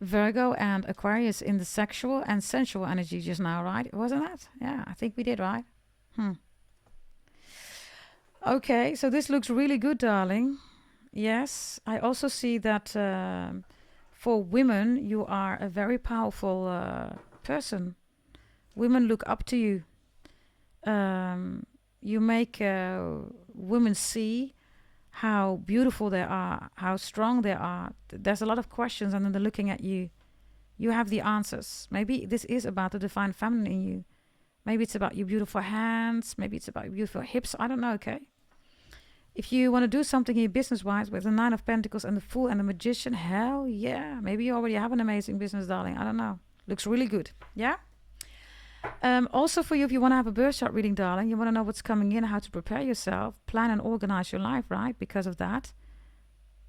A: Virgo and Aquarius in the sexual and sensual energy just now, right? Wasn't that? Yeah, I think we did, right? Okay, so this looks really good, darling. Yes, I also see that for women, you are a very powerful person. Women look up to you. You make women see how beautiful they are, how strong they are. There's a lot of questions, and then they're looking at you. You have the answers. Maybe this is about the divine feminine in you. Maybe it's about your beautiful hands. Maybe it's about your beautiful hips. I don't know, okay? If you want to do something here business-wise with the Nine of Pentacles and the Fool and the Magician, hell yeah. Maybe you already have an amazing business, darling. I don't know. Looks really good. Yeah? Also for you, if you want to have a birth chart reading, darling, you want to know what's coming in, how to prepare yourself, plan and organize your life, right? Because of that,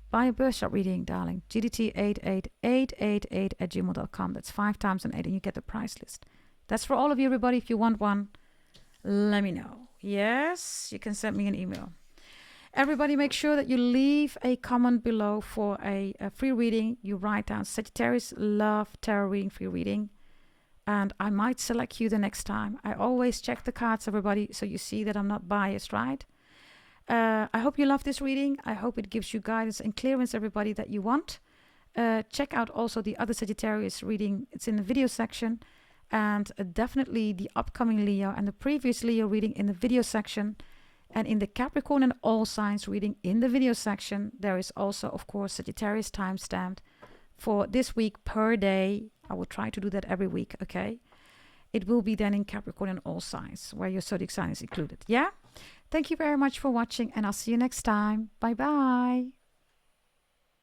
A: buy a birth chart reading, darling. GDT88888@gmail.com. That's 5 times an 8, and you get the price list. That's for all of you, everybody. If you want one, let me know. Yes, you can send me an email. Everybody, make sure that you leave a comment below for a free reading. You write down Sagittarius love tarot reading, free reading. And I might select you the next time. I always check the cards, everybody, so you see that I'm not biased, right? I hope you love this reading. I hope it gives you guidance and clearance, everybody, that you want. Check out also the other Sagittarius reading. It's in the video section. And definitely the upcoming Leo and the previous Leo reading in the video section. And in the Capricorn and all signs reading in the video section, there is also, of course, Sagittarius timestamped for this week per day. I will try to do that every week, okay? It will be then in Capricorn and all signs, where your zodiac sign is included, yeah? Thank you very much for watching, and I'll see you next time. Bye-bye.